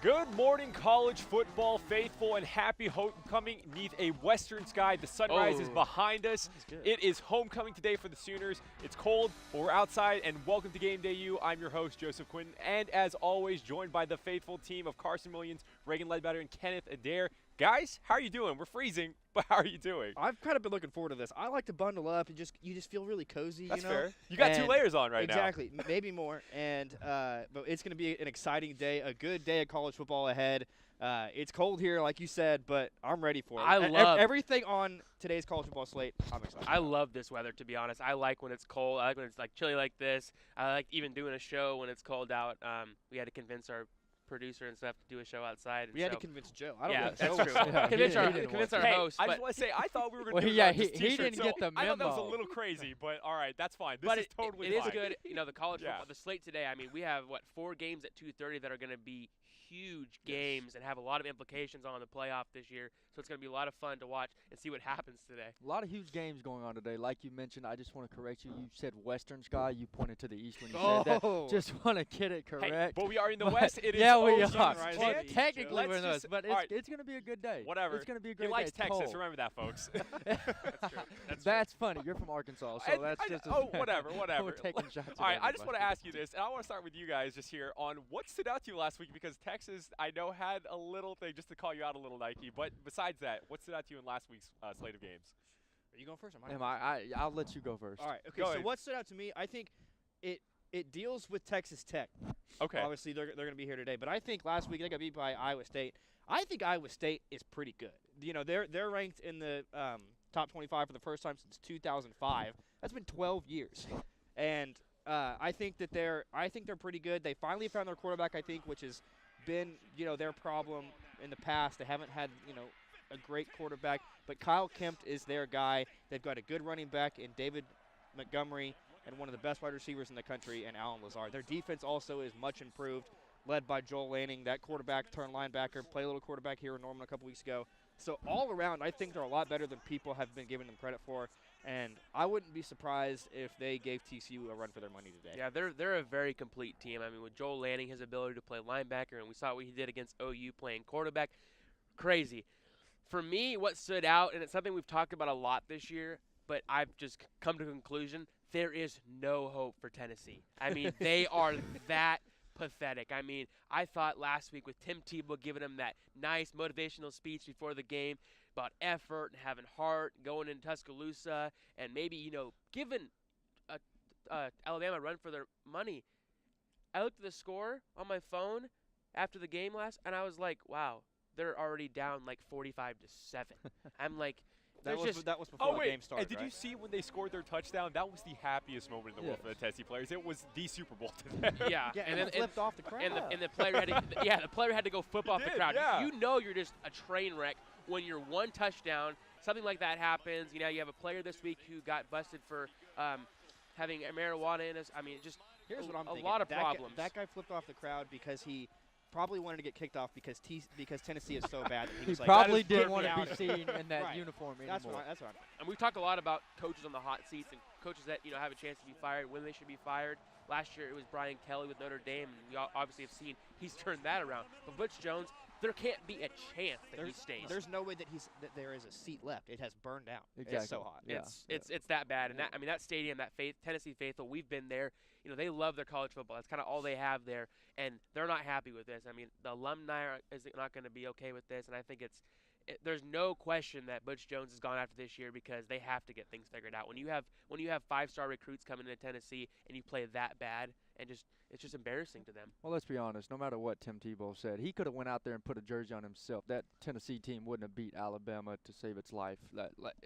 Good morning, college football faithful, and happy homecoming neath a western sky. The sunrise is behind us. It is homecoming today for the Sooners. It's cold, but we're outside, and welcome to Game Day U. I'm your host, Joseph Quinn, and as always, joined by the faithful team of Carson Williams, Reagan Ledbetter, and Kenneth Adair. Guys, how are you doing? We're freezing, but how are you doing? I've kind of been looking forward to this. I like to bundle up and you just feel really cozy. That's you know? fair. You got 2 layers on right now. Exactly, maybe more. And but it's going to be an exciting day, a good day of college football ahead. It's cold here, like you said, but I'm ready for it. I love everything on today's college football slate. I'm excited. I love this weather, to be honest. I like when it's cold. I like when it's like chilly like this. I like even doing a show when it's cold out. We had to convince our producer and stuff to do a show outside. We had to convince Joe. I don't yeah, know. That's Joe true. Convince our host. I just want to say, I thought we were going to well, do yeah, this he didn't get the memo. I thought that was a little crazy, but all right, that's fine. This is totally fine. It is good. You know, the college football, the slate today, I mean, we have, 4 games at 2:30 that are going to be huge games and have a lot of implications on the playoff this year. So it's going to be a lot of fun to watch and see what happens today. A lot of huge games going on today. Like you mentioned, I just want to correct you. You said Western Sky. You pointed to the east when you said that. Just want to get it correct. Hey, but we are in the West. It is yeah, we are. Sunrise. Well, technically we're in the West, but right. it's going to be a good day. Whatever. It's going to be a great day. He likes day. Texas. Cold. Remember that, folks. That's true. That's funny. You're from Arkansas, so that's just whatever. We're taking shots. All right, I just want to ask you this, and I want to start with you guys just here on what stood out to you last week, because Texas, I know, had a little thing just to call you out a little, Nike. But besides that, what stood out to you in last week's slate of games? Are you going first? I'll let you go first. All right. Okay. So what stood out to me? I think it deals with Texas Tech. Okay. Obviously, they're going to be here today, but I think last week they got beat by Iowa State. I think Iowa State is pretty good. You know, they're ranked in the top 25 for the first time since 2005. That's been 12 years, and I think they're pretty good. They finally found their quarterback, I think, which has been their problem in the past. They haven't had a great quarterback, but Kyle Kempt is their guy. They've got a good running back in David Montgomery and one of the best wide receivers in the country in Alan Lazard. Their defense also is much improved, led by Joel Lanning, that quarterback turned linebacker, played a little quarterback here in Norman a couple weeks ago. So all around, I think they're a lot better than people have been giving them credit for, and I wouldn't be surprised if they gave TCU a run for their money today. Yeah, they're a very complete team. I mean, with Joel Lanning, his ability to play linebacker, and we saw what he did against OU playing quarterback, crazy. For me, what stood out, and it's something we've talked about a lot this year, but I've just come to a conclusion, there is no hope for Tennessee. I mean, they are that pathetic. I mean, I thought last week with Tim Tebow giving them that nice motivational speech before the game about effort and having heart, going in Tuscaloosa, and maybe, giving Alabama a run for their money. I looked at the score on my phone after the game and I was like, wow, they're already down like 45-7. I'm like, that was before the game started. And did you see when they scored their touchdown? That was the happiest moment in the world for the Tennessee players. It was the Super Bowl to them. Yeah, and then flipped off the crowd. And the player had to, the player had to go flip off the crowd. Yeah. You know you're just a train wreck when you're one touchdown. Something like that happens. You have a player this week who got busted for having marijuana in us. I mean, just here's what I'm thinking. A lot of problems. That guy flipped off the crowd because he probably wanted to get kicked off because Tennessee is so bad. He was probably didn't want to be seen in that uniform anymore. That's what I'm And we've talked a lot about coaches on the hot seats and coaches that have a chance to be fired, when they should be fired. Last year it was Brian Kelly with Notre Dame, and we obviously have seen he's turned that around. But Butch Jones, there can't be a chance that he stays. There's no way that there is a seat left. It has burned out. Exactly. It's so hot. Yeah. It's that bad. And that stadium, that Tennessee faithful, we've been there. They love their college football. That's kind of all they have there, and they're not happy with this. I mean, the alumni is not going to be okay with this, and I think there's no question that Butch Jones has gone after this year because they have to get things figured out. When you have 5-star recruits coming into Tennessee and you play that bad, and it's just embarrassing to them. Well, let's be honest. No matter what Tim Tebow said, he could have went out there and put a jersey on himself. That Tennessee team wouldn't have beat Alabama to save its life.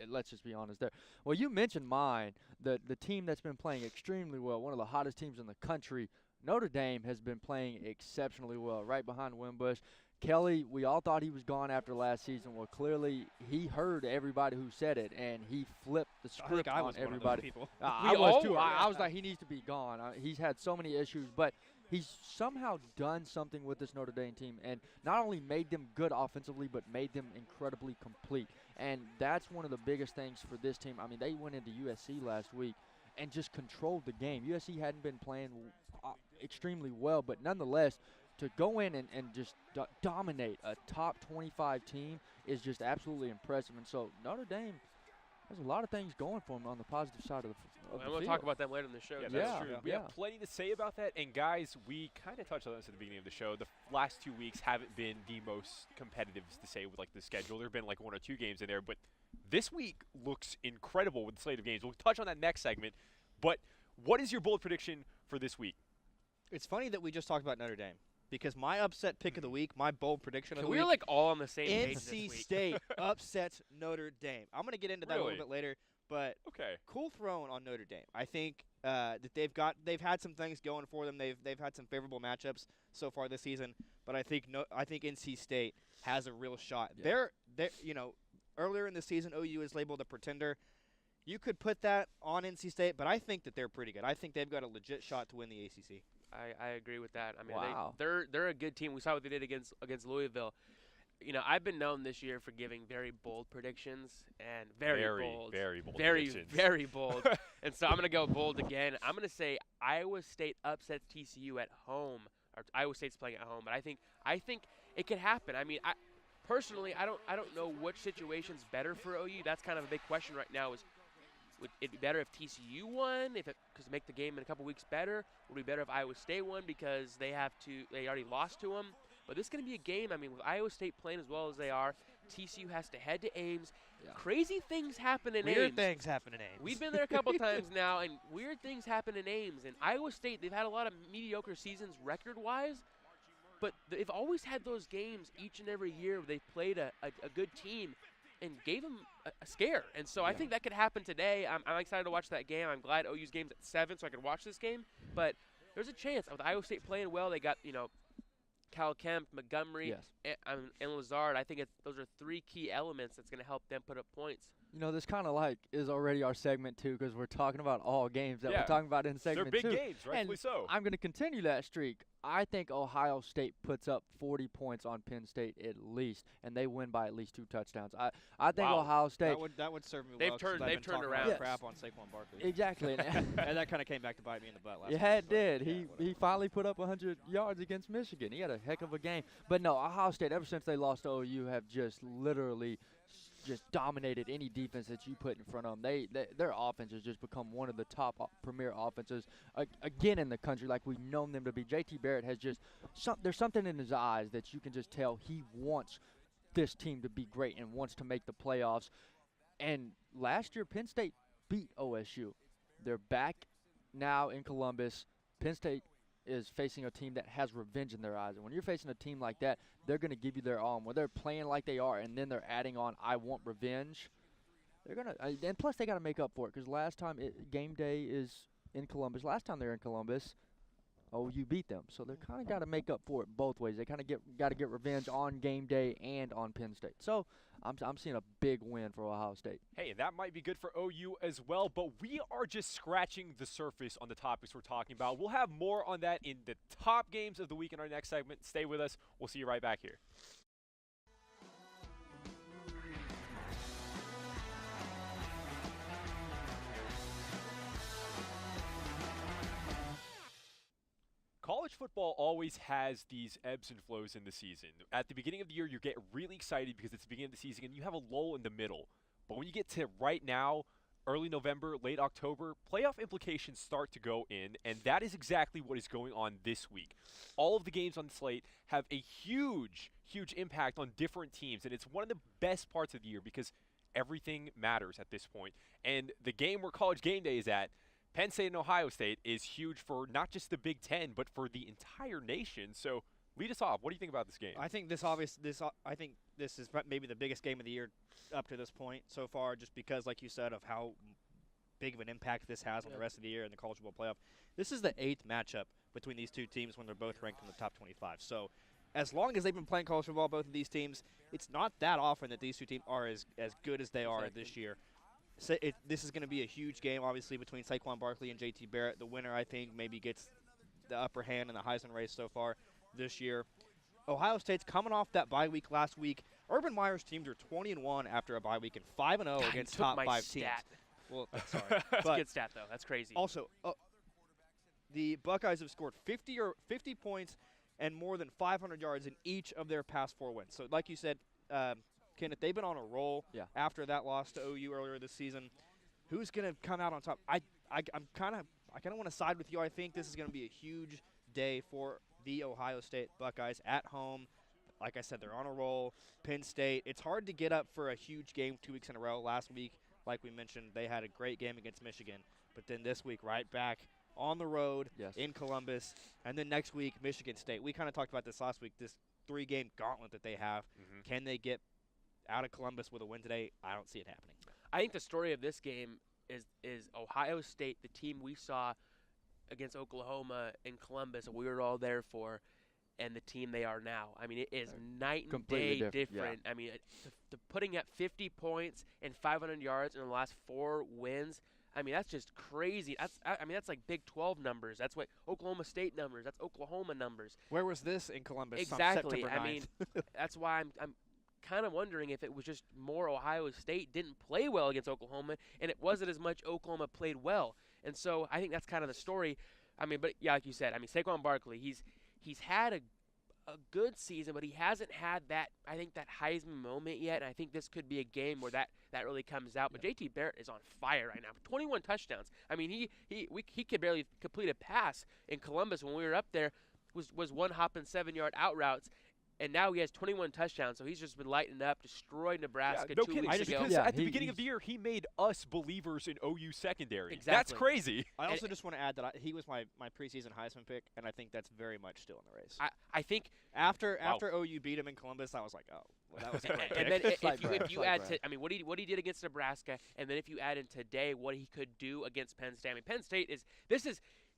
Let's just be honest there. Well, you mentioned mine, the team that's been playing extremely well, one of the hottest teams in the country. Notre Dame has been playing exceptionally well, right behind Wimbush. Kelly, we all thought he was gone after last season. Well, clearly he heard everybody who said it, and he flipped the script on everybody. I was too. I was like, he needs to be gone. He's had so many issues, but he's somehow done something with this Notre Dame team, and not only made them good offensively, but made them incredibly complete. And that's one of the biggest things for this team. I mean, they went into USC last week and just controlled the game. USC hadn't been playing extremely well, but nonetheless, to go in and just dominate a top 25 team is just absolutely impressive. And so Notre Dame has a lot of things going for them on the positive side of the And field. we'll talk about them later in the show. Yeah, too. that's Yeah, true. yeah. We have plenty to say about that. And guys, we kind of touched on this at the beginning of the show. The last 2 weeks haven't been the most competitive, to say, with like the schedule. There have been like 1 or 2 games in there, but this week looks incredible with the slate of games. We'll touch on that next segment. But what is your bold prediction for this week? It's funny that we just talked about Notre Dame because my upset pick of the week, my bold prediction of the We're week, like all on the same page this NC week. State upsets Notre Dame. I'm going to get into that a Really? little bit later, but Okay. cool throne on Notre Dame. I think that they've had some things going for them. They've had some favorable matchups so far this season, but I think NC State has a real shot. Yeah. They're earlier in the season OU is labeled a pretender. You could put that on NC State, but I think that they're pretty good. I think they've got a legit shot to win the ACC. I agree with that. I mean, Wow. they're a good team. We saw what they did against Louisville. You know, I've been known this year for giving very bold predictions and very bold, very bold very predictions. very bold. And so I'm gonna go bold again. I'm gonna say Iowa State upsets TCU at home. Or Iowa State's playing at home, but I think it could happen. I mean, personally, I don't know which situation's better for OU. That's kind of a big question right now. Would it be better if TCU won, because to make the game in a couple weeks better? Would it be better if Iowa State won because they already lost to them? But this is going to be a game. I mean, with Iowa State playing as well as they are, TCU has to head to Ames. Yeah. Crazy things happen in Ames. Weird things happen in Ames. We've been there a couple times now, and weird things happen in Ames. And Iowa State, they've had a lot of mediocre seasons record-wise, but they've always had those games each and every year where they played a good team and gave them a scare. And so I think that could happen today. I'm excited to watch that game. I'm glad OU's game's at 7 so I could watch this game. But there's a chance. With Iowa State playing well, they got, Cal Kemp, Montgomery, and Lazard. I think those are 3 key elements that's going to help them put up points. This kind of is already our segment, too, because we're talking about all games that Yeah. we're talking about in segment They're 2. big games, rightfully And so. I'm going to continue that streak. I think Ohio State puts up 40 points on Penn State at least, and they win by at least 2 touchdowns. I think Wow. Ohio State. That would serve me They've well. 'cause turned- I've they've been turned talking around. a lot of Yes. crap on Saquon Barkley. Exactly. And that kind of came back to bite me in the butt last It week. had but did. yeah, He whatever. finally put up 100 yards against Michigan. He had a heck of a game. But no, Ohio State, ever since they lost to OU, have just literally just dominated any defense that you put in front of them. Their offense has just become one of the top premier offenses again in the country, like we've known them to be. JT Barrett has just there's something in his eyes that you can just tell he wants this team to be great and wants to make the playoffs. And last year, Penn State beat OSU. They're back now in Columbus. Penn State is facing a team that has revenge in their eyes. And when you're facing a team like that, they're going to give you their all. When they're playing like they are and then they're adding on, I want revenge, they're going to – and plus they got to make up for it because last time game day is in Columbus. Last time they were in Columbus, OU beat them. So they're kind of got to make up for it both ways. They kind of got to get revenge on game day and on Penn State. So I'm seeing a big win for Ohio State. Hey, that might be good for OU as well, but we are just scratching the surface on the topics we're talking about. We'll have more on that in the top games of the week in our next segment. Stay with us. We'll see you right back here. College football always has these ebbs and flows in the season. At the beginning of the year, you get really excited because it's the beginning of the season, and you have a lull in the middle. But when you get to right now, early November, late October, playoff implications start to go in, and that is exactly what is going on this week. All of the games on the slate have a huge, huge impact on different teams, and it's one of the best parts of the year because everything matters at this point. And the game where College Game Day is at, Penn State and Ohio State, is huge for not just the Big Ten, but for the entire nation. So lead us off. What do you think about this game? I think I think this is maybe the biggest game of the year up to this point so far, just because, like you said, of how big of an impact this has on the rest of the year in the College Football Playoff. This is the 8th matchup between these two teams when they're both ranked in the top 25. So as long as they've been playing college football, both of these teams, it's not that often that these two teams are as good as they are this year. So this is going to be a huge game, obviously, between Saquon Barkley and JT Barrett. The winner, I think, maybe gets the upper hand in the Heisman race so far this year. Ohio State's coming off that bye week last week. Urban Meyer's teams are 20-1 after a bye week and 5-0 against top 5 teams. Well, sorry. That's But a good stat, though. That's crazy. also, the Buckeyes have scored 50 points and more than 500 yards in each of their past 4 wins. So, like you said, Kenneth, they've been on a roll after that loss to OU earlier this season. Who's going to come out on top? I kind of want to side with you. I think this is going to be a huge day for the Ohio State Buckeyes at home. Like I said, they're on a roll. Penn State, it's hard to get up for a huge game 2 weeks in a row. Last week, like we mentioned, they had a great game against Michigan. But then this week, right back on the road in Columbus. And then next week, Michigan State. We kind of talked about this last week, this 3-game gauntlet that they have. Can they get out of Columbus with a win today? I don't see it happening. I think the story of this game is Ohio State, the team we saw against Oklahoma in Columbus, we were all there for, and the team they are now. I mean, it is night and day different. I mean, putting up 50 points and 500 yards in the last 4 wins, I mean, that's just crazy. That's like Big 12 numbers. That's what Oklahoma State numbers. That's Oklahoma numbers. Where was this in Columbus? Exactly. September 9th? I mean, that's why I'm kind of wondering if it was just more Ohio State didn't play well against Oklahoma, and it wasn't as much Oklahoma played well. And so I think that's kind of the story. I mean, but yeah, like you said, I mean, SAQUON Barkley, he's had a good season, but he hasn't had that Heisman moment yet. And I think this could be a game where that really comes out. But JT Barrett is on fire right now. 21 touchdowns. I mean, he could barely complete a pass in Columbus when we were up there. Was one hopping 7-yard out routes. And now he has 21 touchdowns, so he's just been lighting up, destroyed Nebraska 2 weeks ago. Because at the beginning of the year, he made us believers in OU secondary. Exactly. That's crazy. I also just want to add that he was my preseason Heisman pick, and I think that's very much still in the race. I think after OU beat him in Columbus, I was like, oh, well, that was a great and pick. then if you add to, I mean, what he did against Nebraska, and then if you add in today what he could do against Penn State. I mean, Penn State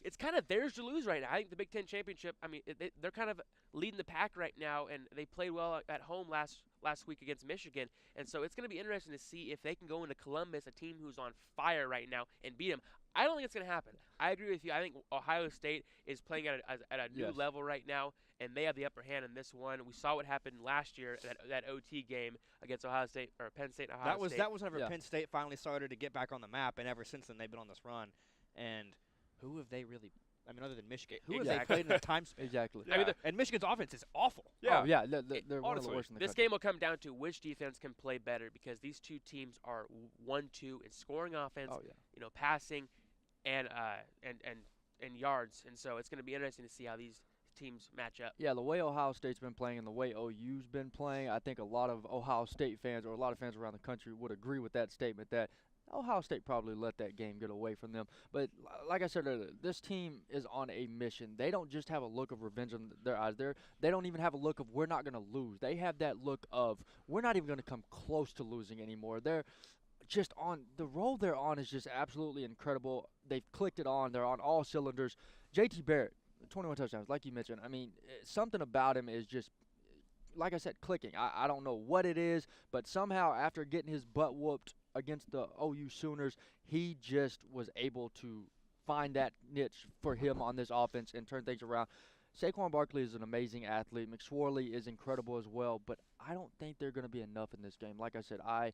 it's kind of theirs to lose right now. I think the Big Ten championship, I mean, they're kind of leading the pack right now, and they played well at home last week against Michigan. And so it's going to be interesting to see if they can go into Columbus, a team who's on fire right now, and beat them. I don't think it's going to happen. I agree with you. I think Ohio State is playing at a new level right now, and they have the upper hand in this one. We saw what happened last year, that OT game against Ohio State, or Penn State and Ohio State. That was whenever Penn State finally started to get back on the map, and ever since then they've been on this run. And who have they really – I mean, other than Michigan, who have they played in a time span? Exactly. Yeah. I mean, and Michigan's offense is awful. Yeah. Oh, yeah. They're one of the worst in the This country. game will come down to which defense can play better, because these two teams are 1-2 in scoring offense, passing, and yards. And so it's going to be interesting to see how these teams match up. Yeah, the way Ohio State's been playing and the way OU's been playing, I think a lot of Ohio State fans or a lot of fans around the country would agree with that statement that Ohio State probably let that game get away from them. But like I said earlier, this team is on a mission. They don't just have a look of revenge in their eyes. They don't even have a look of we're not going to lose. They have that look of we're not even going to come close to losing anymore. They're just on – the roll they're on is just absolutely incredible. They've clicked it on. They're on all cylinders. JT Barrett, 21 touchdowns, like you mentioned. I mean, something about him is just – like I said, clicking. I don't know what it is, but somehow after getting his butt whooped against the OU Sooners, he just was able to find that niche for him on this offense and turn things around. SAQUON Barkley is an amazing athlete. McSorley is incredible as well, but I don't think they're going to be enough in this game. Like I said, I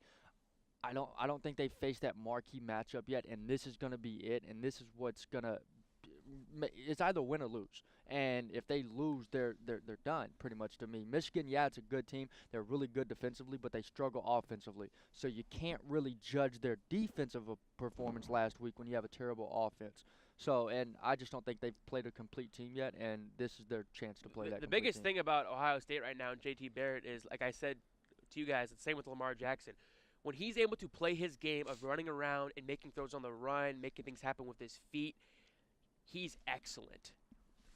don't think they faced that marquee matchup yet, and this is going to be it, and this is what's going to it's either win or lose. And if they lose, they're done pretty much to me. Michigan, yeah, it's a good team. They're really good defensively, but they struggle offensively. So you can't really judge their defensive performance last week when you have a terrible offense. So, and I just don't think they've played a complete team yet, and this is their chance to play that The complete biggest team. thing about Ohio State right now and JT Barrett is, like I said to you guys, it's the same with Lamar Jackson. When he's able to play his game of running around and making throws on the run, making things happen with his feet, he's excellent.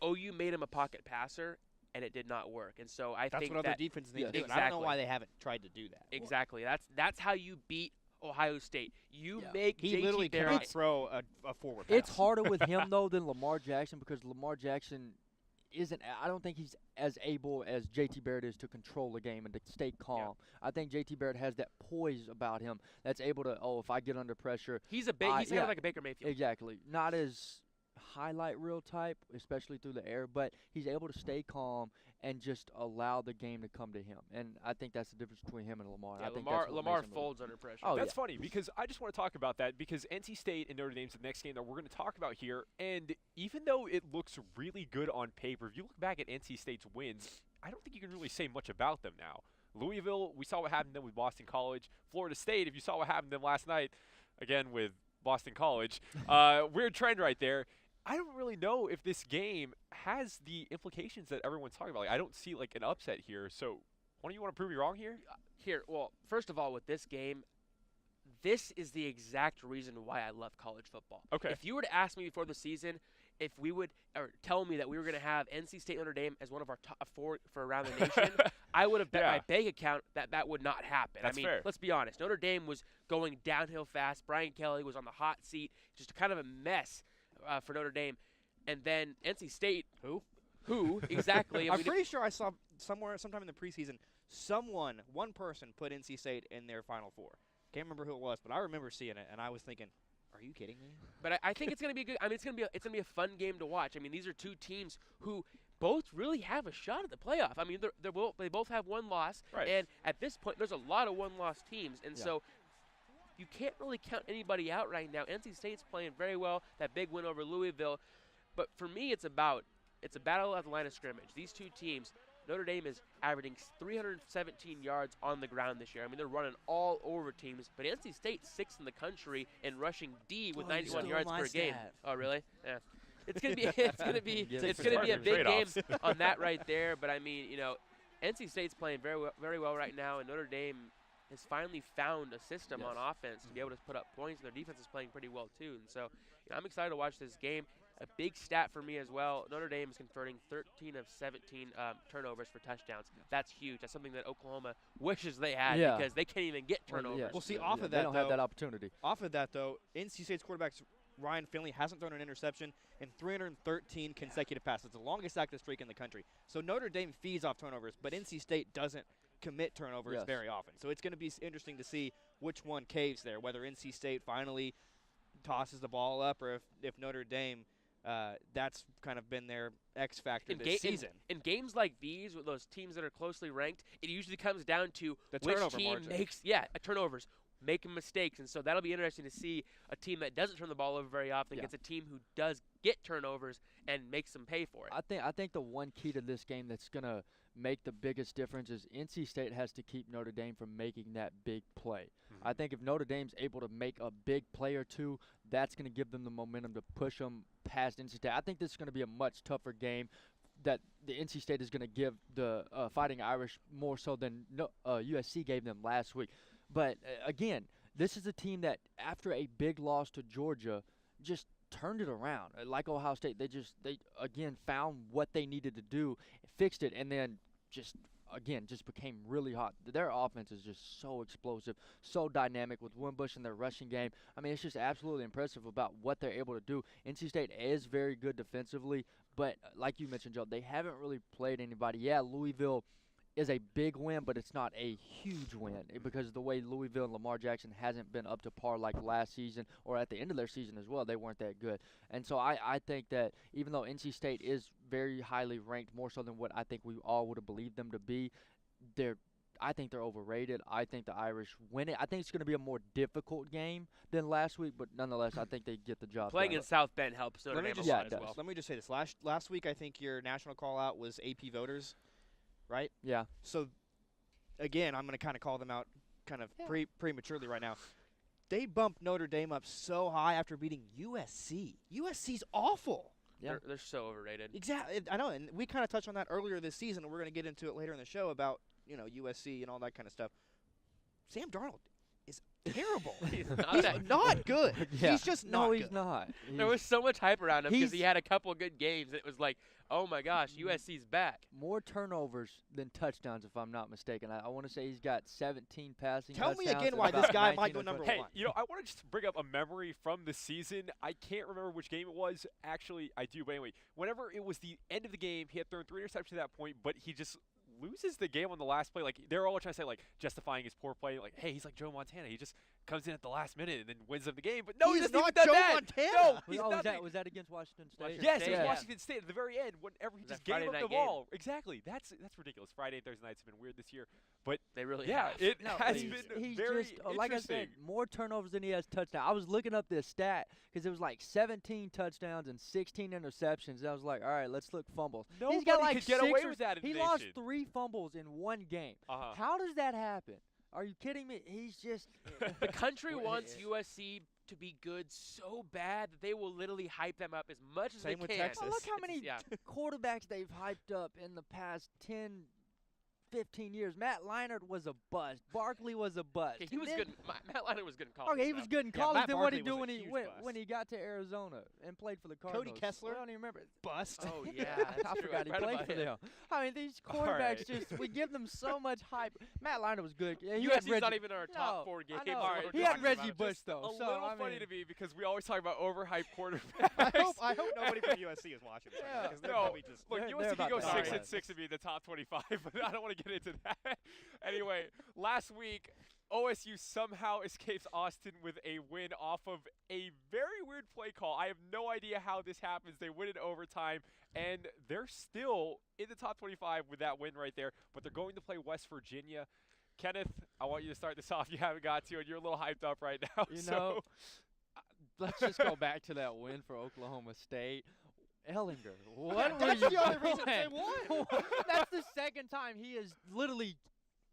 OU made him a pocket passer, and it did not work. And so I think that's what other defenses need to do. Exactly. And I don't know why they haven't tried to do that. Exactly. That's how you beat Ohio State. You make he JT literally Barrett cannot throw a forward pass. It's harder with him, though, than Lamar Jackson because Lamar Jackson isn't – I don't think he's as able as JT Barrett is to control the game and to stay calm. Yeah. I think JT Barrett has that poise about him that's able to, if I get under pressure – he's kind of like a Baker Mayfield. Exactly. Not as highlight reel type, especially through the air, but he's able to stay calm and just allow the game to come to him. And I think that's the difference between him and Lamar. Yeah, I think that's what Lamar makes him folds under pressure. Oh, That's funny because I just want to talk about that because NC State and Notre Dame's the next game that we're going to talk about here. And even though it looks really good on paper, if you look back at NC State's wins, I don't think you can really say much about them now. Louisville, we saw what happened to them with Boston College. Florida State, if you saw what happened to them last night, again with Boston College, weird trend right there. I don't really know if this game has the implications that everyone's talking about. Like, I don't see like an upset here. So, why don't you want to prove me wrong here? Here, well, first of all, with this game, this is the exact reason why I love college football. Okay. If you were to ask me before the season if we would, or tell me that we were going to have NC State Notre Dame as one of our top 4 for around the nation, I would have bet my bank account that would not happen. That's I mean, fair. let's be honest. Notre Dame was going downhill fast. Brian Kelly was on the hot seat. Just kind of a mess for Notre Dame. And then NC State. Who exactly? I'm pretty sure I saw sometime in the preseason, one person put NC State in their Final Four. Can't remember who it was, but I remember seeing it, and I was thinking, are you kidding me? But I think it's going to be good. I mean, it's going to be a fun game to watch. I mean, these are two teams who both really have a shot at the playoff. I mean, they both have one loss, Right. and at this point, there's a lot of one-loss teams, and so you can't really count anybody out right now. NC State's playing very well. That big win over Louisville, but for me, it's a battle at the line of scrimmage. These two teams. Notre Dame is averaging 317 yards on the ground this year. I mean, they're running all over teams. But NC State's 6th in the country in rushing D with 91 yards per game. Oh, really? Yeah. It's gonna be a big game on that right there. But I mean, NC State's playing very well right now, and Notre Dame has finally found a system on offense to be able to put up points. Their defense is playing pretty well too, and so I'm excited to watch this game. A big stat for me as well, Notre Dame is converting 13 of 17 turnovers for touchdowns. That's huge. That's something that Oklahoma wishes they had because they can't even get turnovers. Well, see, off of that, they don't have that opportunity. Off of that, though, NC State's quarterback Ryan Finley hasn't thrown an interception in 313 consecutive passes. It's the longest active streak in the country. So Notre Dame feeds off turnovers, but NC State doesn't commit turnovers very often. So it's going to be interesting to see which one caves there, whether NC State finally tosses the ball up or if Notre Dame – that's kind of been their X factor this season. In games like these, with those teams that are closely ranked, it usually comes down to the which turnover team margin. makes turnovers, making mistakes, and so that'll be interesting to see a team that doesn't turn the ball over very often gets a team who does get turnovers and makes them pay for it. I think the one key to this game that's gonna make the biggest difference is NC State has to keep Notre Dame from making that big play. I think if Notre Dame's able to make a big play or two, that's going to give them the momentum to push them past NC State. I think this is going to be a much tougher game that the NC State is going to give the Fighting Irish more so than USC gave them last week. But, again, this is a team that, after a big loss to Georgia, just turned it around. Like Ohio State, they again found what they needed to do, fixed it, and then just became really hot. Their offense is just so explosive, so dynamic with Wimbush in their rushing game. I mean, it's just absolutely impressive about what they're able to do. NC State is very good defensively, but like you mentioned, Joe, they haven't really played anybody. Yeah, Louisville is a big win, but it's not a huge win because of the way Louisville and Lamar Jackson hasn't been up to par like last season or at the end of their season as well. They weren't that good. And so I think that even though NC State is very highly ranked, more so than what I think we all would have believed them to be, I think they're overrated. I think the Irish win it. I think it's going to be a more difficult game than last week, but nonetheless, I think they get the job Playing done. in South Bend helps Notre Dame a lot as well. Let me just say this. Last week, I think your national call-out was AP voters, right? Yeah. So, again, I'm going to kind of call them out kind of prematurely right now. They bumped Notre Dame up so high after beating USC. USC's awful. Yeah. They're so overrated. Exactly. I know, and we kind of touched on that earlier this season, and we're going to get into it later in the show about, USC and all that kind of stuff. Sam Darnold is terrible. He's not good. Yeah. He's just not No, good. he's not. There was so much hype around him because he had a couple of good games. It was like, oh my gosh, USC's back. More turnovers than touchdowns, if I'm not mistaken. I want to say he's got 17 passing Tell me touchdowns again and why about this guy 19 might go or number 20. one. Hey, I want to just bring up a memory from the season. I can't remember which game it was. Actually, I do. But anyway, whenever it was the end of the game, he had thrown 3 interceptions at that point, but he just loses the game on the last play. Like, they're all trying to say, like, justifying his poor play. Like, hey, he's like Joe Montana. He just comes in at the last minute and then wins them the game. But no, He's he's not not Joe that. Montana. No, he's nothing. Was that against Washington State? Washington Yes, State, it was yeah. Washington State at the very end. Whenever he Was just that gave Friday up the night game? ball. Exactly. That's ridiculous. Friday and Thursday nights have been weird this year. But They really yeah, have. it No, has he's been very just, like I said, interesting. more turnovers than he has touchdowns. I was looking up this stat because it was like 17 touchdowns and 16 interceptions. And I was like, all right, let's look fumbles. Nobody He's got like could get 6 away or- with that in He the lost nation. 3 fumbles in one game. Uh-huh. How does that happen? Are you kidding me? He's just The country Well, wants it- USC to be good so bad that they will literally hype them up as much as Same they with can. Texas. Well, look how It's- many yeah. quarterbacks they've hyped up in the past 10, 15 years. Matt Leinart was a bust. Barkley was a bust. Okay, he And was then- good. Matt Leinart was good in college. Okay, he though. was good in Yeah, college. Matt Then what did he Barkley do was a when he huge went, bust. when he got to Arizona and played for the Cardinals? Kessler? I don't even remember. Bust. Oh yeah, I that's true. forgot he Right played about for him. them. I mean, these All quarterbacks right. just we give them so much hype. Matt Leinart was good. Yeah, he USC's had Reggie, not even in our top No, 4 games. I know. All right, He just had talking Reggie about it. Bush Just though. A so, little I funny mean, to me because we always talk about overhyped quarterbacks. I hope nobody from USC is watching this. Yeah. Because they're No, probably just. Look, They're USC can about go to 6 die. and 6 and be in the top 25, but I don't want to get into that. Anyway, last week, OSU somehow escapes Austin with a win off of a very weird play call. I have no idea how this happens. They win in overtime, and they're still in the top 25 with that win right there, but they're going to play West Virginia. Kenneth, I want you to start this off. You haven't got to, and you're a little hyped up right now. You so. know, let's just go back to that win for Oklahoma State. Ellinger, what were That's you the only reason they doing? won. That's the second time he has literally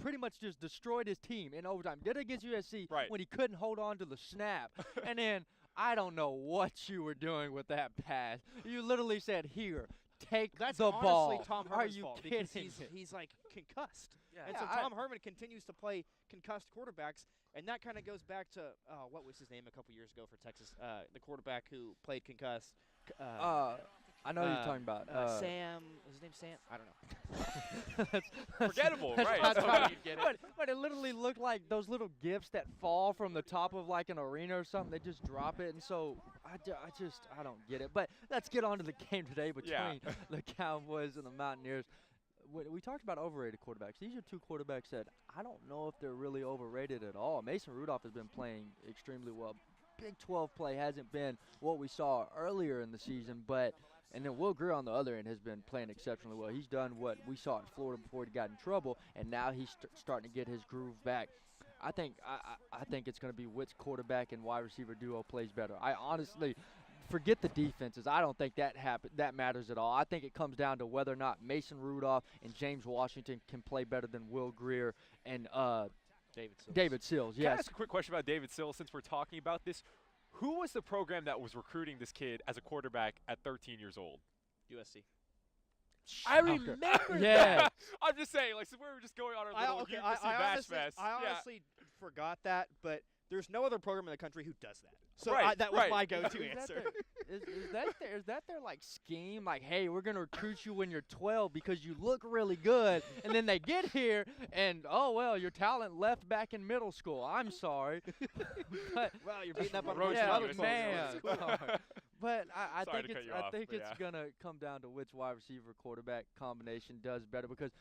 pretty much just destroyed his team in overtime. Did it against USC Right. when he couldn't hold on to the snap. And then I don't know what you were doing with that pass. You literally said, here, take That's the honestly ball. Tom Are Herman's you fault kidding because me? he's like concussed. Yeah. And Yeah, so I- Tom Herman continues to play concussed quarterbacks, and that kind of goes back to what was his name a couple years ago for Texas, the quarterback who played concussed. I know who you're talking about. Sam. Was his name Sam? I don't know. Forgettable, right. That's So right. you get it. But it literally looked like those little gifts that fall from the top of like an arena or something. They just drop it, and so I don't get it. But let's get on to the game today between Yeah. the Cowboys and the Mountaineers. We talked about overrated quarterbacks. These are 2 quarterbacks that I don't know if they're really overrated at all. Mason Rudolph has been playing extremely well. Big 12 play hasn't been what we saw earlier in the season, and then Will Grier on the other end has been playing exceptionally well. He's done what we saw at Florida before he got in trouble, and now he's starting to get his groove back. I think it's going to be which quarterback and wide receiver duo plays better. I honestly forget the defenses. I don't think that matters at all. I think it comes down to whether or not Mason Rudolph and James Washington can play better than Will Grier and David Sills. Can I Yes. ask a quick question about David Sills since we're talking about this? Who was the program that was recruiting this kid as a quarterback at 13 years old? USC. I remember Yeah. that. I'm just saying, like, so we were just going on our little USC bash fest. I Yeah. honestly forgot that, but there's no other program in the country who does that. So Right, that was right. my go-to Is that answer. is that their like scheme? Like, hey, we're gonna recruit you when you're 12 because you look really good, and then they get here and oh well, your talent left back in middle school. I'm sorry, but Well, you're beating up on a Roast bunch of yeah, other you, folks. man. Sorry. But I Sorry think to cut it's you off, but it's yeah. gonna come down to which wide receiver quarterback combination does better because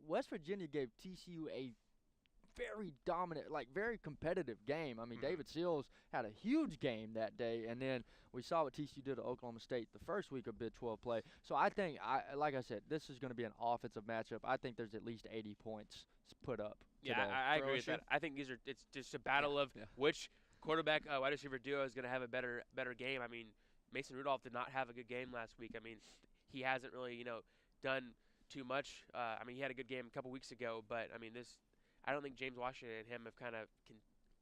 West Virginia gave TCU a very dominant, like very competitive game. I mean, David Sills had a huge game that day, and then we saw what TCU did to Oklahoma State the first week of Big 12 play. So I think, like I said, this is going to be an offensive matchup. I think there's at least 80 points put up. Yeah, today. I For agree with OSU? that. I think it's just a battle of Yeah. which quarterback wide receiver duo is going to have a better game. I mean, Mason Rudolph did not have a good game last week. I mean, he hasn't really done too much. I mean, he had a good game a couple weeks ago, but I mean I don't think James Washington and him have kind of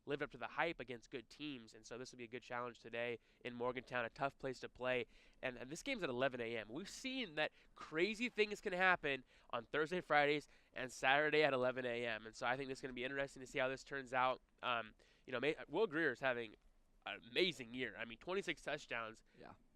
lived up to the hype against good teams, and so this will be a good challenge today in Morgantown, a tough place to play. And this game's at 11 a.m. We've seen that crazy things can happen on Thursday, Fridays, and Saturday at 11 a.m. And so I think this is going to be interesting to see how this turns out. Will Grier is having an amazing year. I mean, 26 touchdowns,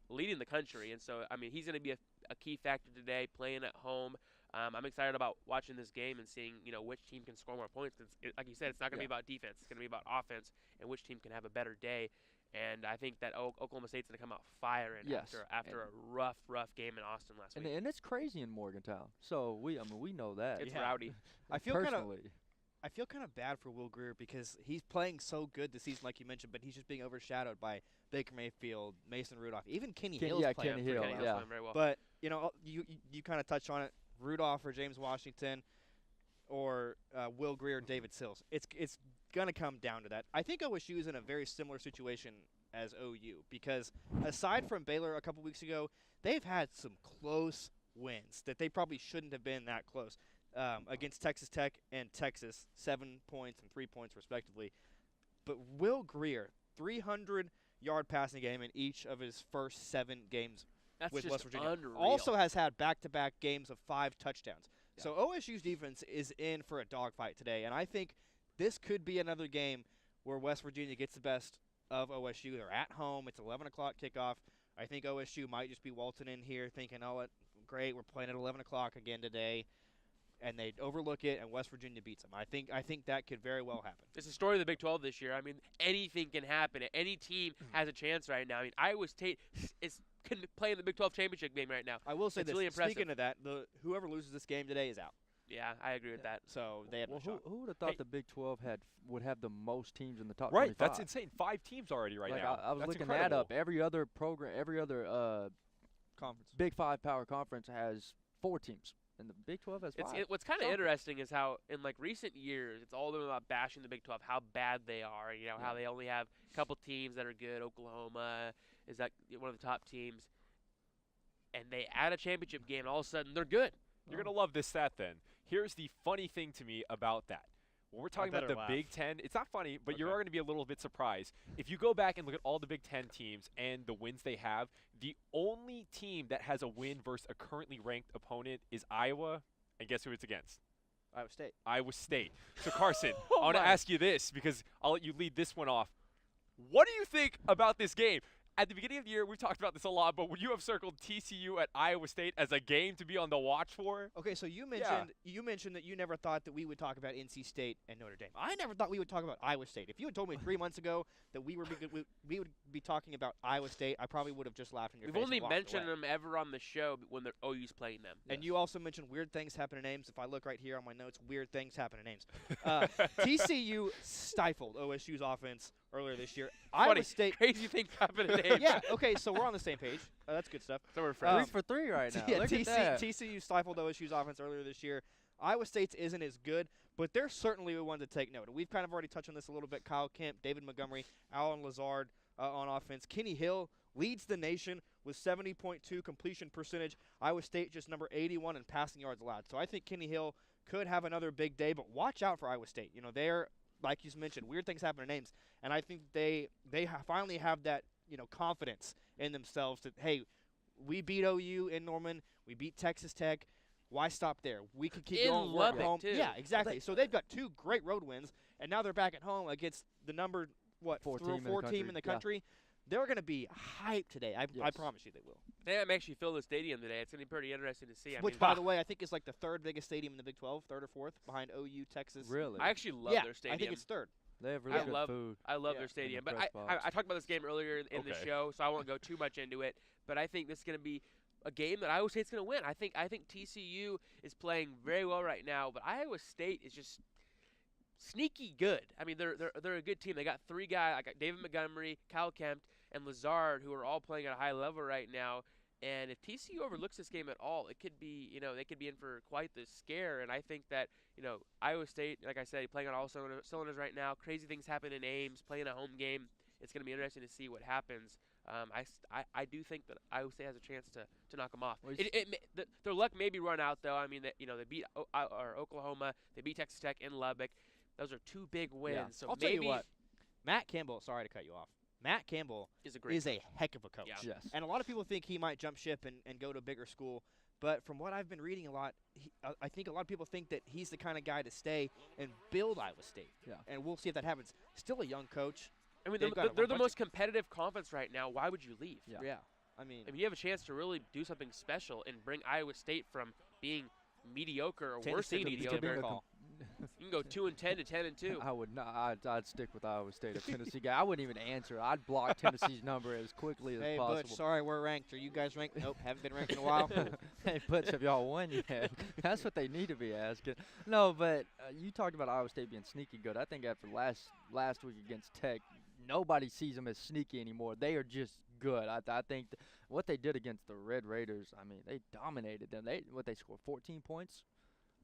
leading the country, and so I mean he's going to be a key factor today, playing at home. I'm excited about watching this game and seeing, which team can score more points. Like you said, it's not going to be about defense. It's going to be about offense and which team can have a better day. And I think that Oklahoma State's going to come out firing Yes. after a rough game in Austin last week. And it's crazy in Morgantown. So we know that. It's Yeah. rowdy. I feel kind of bad for Will Greer because he's playing so good this season, like you mentioned, but he's just being overshadowed by Baker Mayfield, Mason Rudolph, even Kenny Hill's playing. Kenny Hill. Kenny Hill's Yeah. playing very well. But you kind of touched on it, Rudolph or James Washington, or Will Greer, David Sills. It's gonna come down to that. I think OSU is in a very similar situation as OU because aside from Baylor a couple weeks ago, they've had some close wins that they probably shouldn't have been that close. Against Texas Tech and Texas, 7 points and 3 points respectively. But Will Greer, 300-yard passing game in each of his first 7 games That's with just West Virginia. unreal. Also has had back-to-back games of 5 touchdowns. Yeah. So OSU's defense is in for a dogfight today, and I think this could be another game where West Virginia gets the best of OSU. They're at home. It's 11 o'clock kickoff. I think OSU might just be waltzing in here thinking, oh, great, we're playing at 11 o'clock again today. And they overlook it, and West Virginia beats them. I think that could very well happen. It's the story of the Big 12 this year. I mean, anything can happen. Any team has a chance right now. I mean, Iowa State can play in the Big 12 championship game right now. I will say It's this. really impressive. Speaking of that, whoever loses this game today is out. Yeah, I agree with that. So they have no shot. Who would have thought Hey. the Big 12 would have the most teams in the top Right, 25? that's insane. 5 teams already right Like, now. I was That's looking incredible. that up. Every other program, every other Conference. Big 5 power conference has 4 teams, and the Big 12 has 5. What's kind of Shocking. interesting is how in like recent years, it's all about bashing the Big 12, how bad they are. You know, how they only have a couple teams that are good. Oklahoma is that one of the top teams, and they add a championship game, and all of a sudden they're good. You're going to love this stat then. Here's the funny thing to me about that. When we're talking about better the laugh. Big Ten, it's not funny, but you're Okay. going to be a little bit surprised. If you go back and look at all the Big Ten teams and the wins they have, the only team that has a win versus a currently ranked opponent is Iowa. And guess who it's against? Iowa State. Iowa State. So, Carson, Oh I want to my. ask you this because I'll let you lead this one off. What do you think about this game? At the beginning of the year, we've talked about this a lot, but would you have circled TCU at Iowa State as a game to be on the watch for? Okay, so you mentioned that you never thought that we would talk about NC State and Notre Dame. I never thought we would talk about Iowa State. If you had told me 3 months ago that we would be talking about Iowa State, I probably would have just laughed in your We've face. only and walked mentioned away. them ever on the show when the OU's playing them. And you also mentioned weird things happen to names. If I look right here on my notes, weird things happen to names. TCU stifled OSU's offense earlier this year. Iowa Funny. State. Crazy things happen today. Yeah. Okay. So we're on the same page. That's good stuff. So we're 3 friends. for 3 right now. Yeah, Look at that. TCU stifled OSU's offense earlier this year. Iowa State's isn't as good, but they're certainly one to take note. We've kind of already touched on this a little bit. Kyle Kemp, David Montgomery, Alan Lazard on offense. Kenny Hill leads the nation with 70.2 completion percentage. Iowa State just number 81 in passing yards allowed. So I think Kenny Hill could have another big day, but watch out for Iowa State. You know, they're, like you mentioned, weird things happen to names, and I think they finally have that, confidence in themselves that, hey, we beat OU in Norman, we beat Texas Tech. Why stop there? We could keep In going. We're at Lubbock, home. too. Yeah, exactly. So they've got 2 great road wins, and now they're back at home against the number 4 team in the Yeah. country. They're going to be hyped today. I Yes. promise you they will. They might actually fill the stadium today. It's going to be pretty interesting to see. I Which, mean, by the way, I think is like the 3rd biggest stadium in the Big 12, 3rd or 4th, behind OU, Texas. Really? I actually love yeah, their stadium. I think it's 3rd. They have really I good love- food. I love Yeah. their stadium. the But press I box. talked about this game earlier in the Okay. show, so I won't go too much into it. But I think this is going to be a game that Iowa State's going to win. I think TCU is playing very well right now, but Iowa State is just sneaky good. I mean, they're a good team. They got 3 guys. I got David Montgomery, Kyle Kemp, and Lazard, who are all playing at a high level right now. And if TCU overlooks this game at all, it could be, they could be in for quite the scare. And I think that, Iowa State, like I said, playing on all cylinders right now. Crazy things happen in Ames, playing a home game. It's going to be interesting to see what happens. I do think that Iowa State has a chance to knock them off. Well, Their luck may be run out, though. I mean, they beat Oklahoma. They beat Texas Tech in Lubbock. Those are 2 big wins. Yeah. So I'll tell maybe you what. Matt Campbell, sorry to cut you off. Matt Campbell is a great is a heck of a coach. Yeah. Yes. And a lot of people think he might jump ship and go to a bigger school. But from what I've been reading a lot, I think a lot of people think that he's the kind of guy to stay and build Iowa State. Yeah. And we'll see if that happens. Still a young coach. I mean, They've got a they're the bunch most competitive conference right now. Why would you leave? Yeah. I mean, You have a chance to really do something special and bring Iowa State from being mediocre or worse than Tennessee to mediocre. being a You call. can go 2-10 to 10-2. I would not. I'd stick with Iowa State, a Tennessee guy. I wouldn't even answer. I'd block Tennessee's number as quickly as Hey, possible. Butch, sorry, we're ranked. Are you guys ranked? Nope, haven't been ranked in a while. Hey, Butch, have y'all won yet? That's what they need to be asking. No, but you talked about Iowa State being sneaky good. I think after last week against Tech, nobody sees them as sneaky anymore. They are just good. I think what they did against the Red Raiders, I mean, they dominated them. They scored 14 points,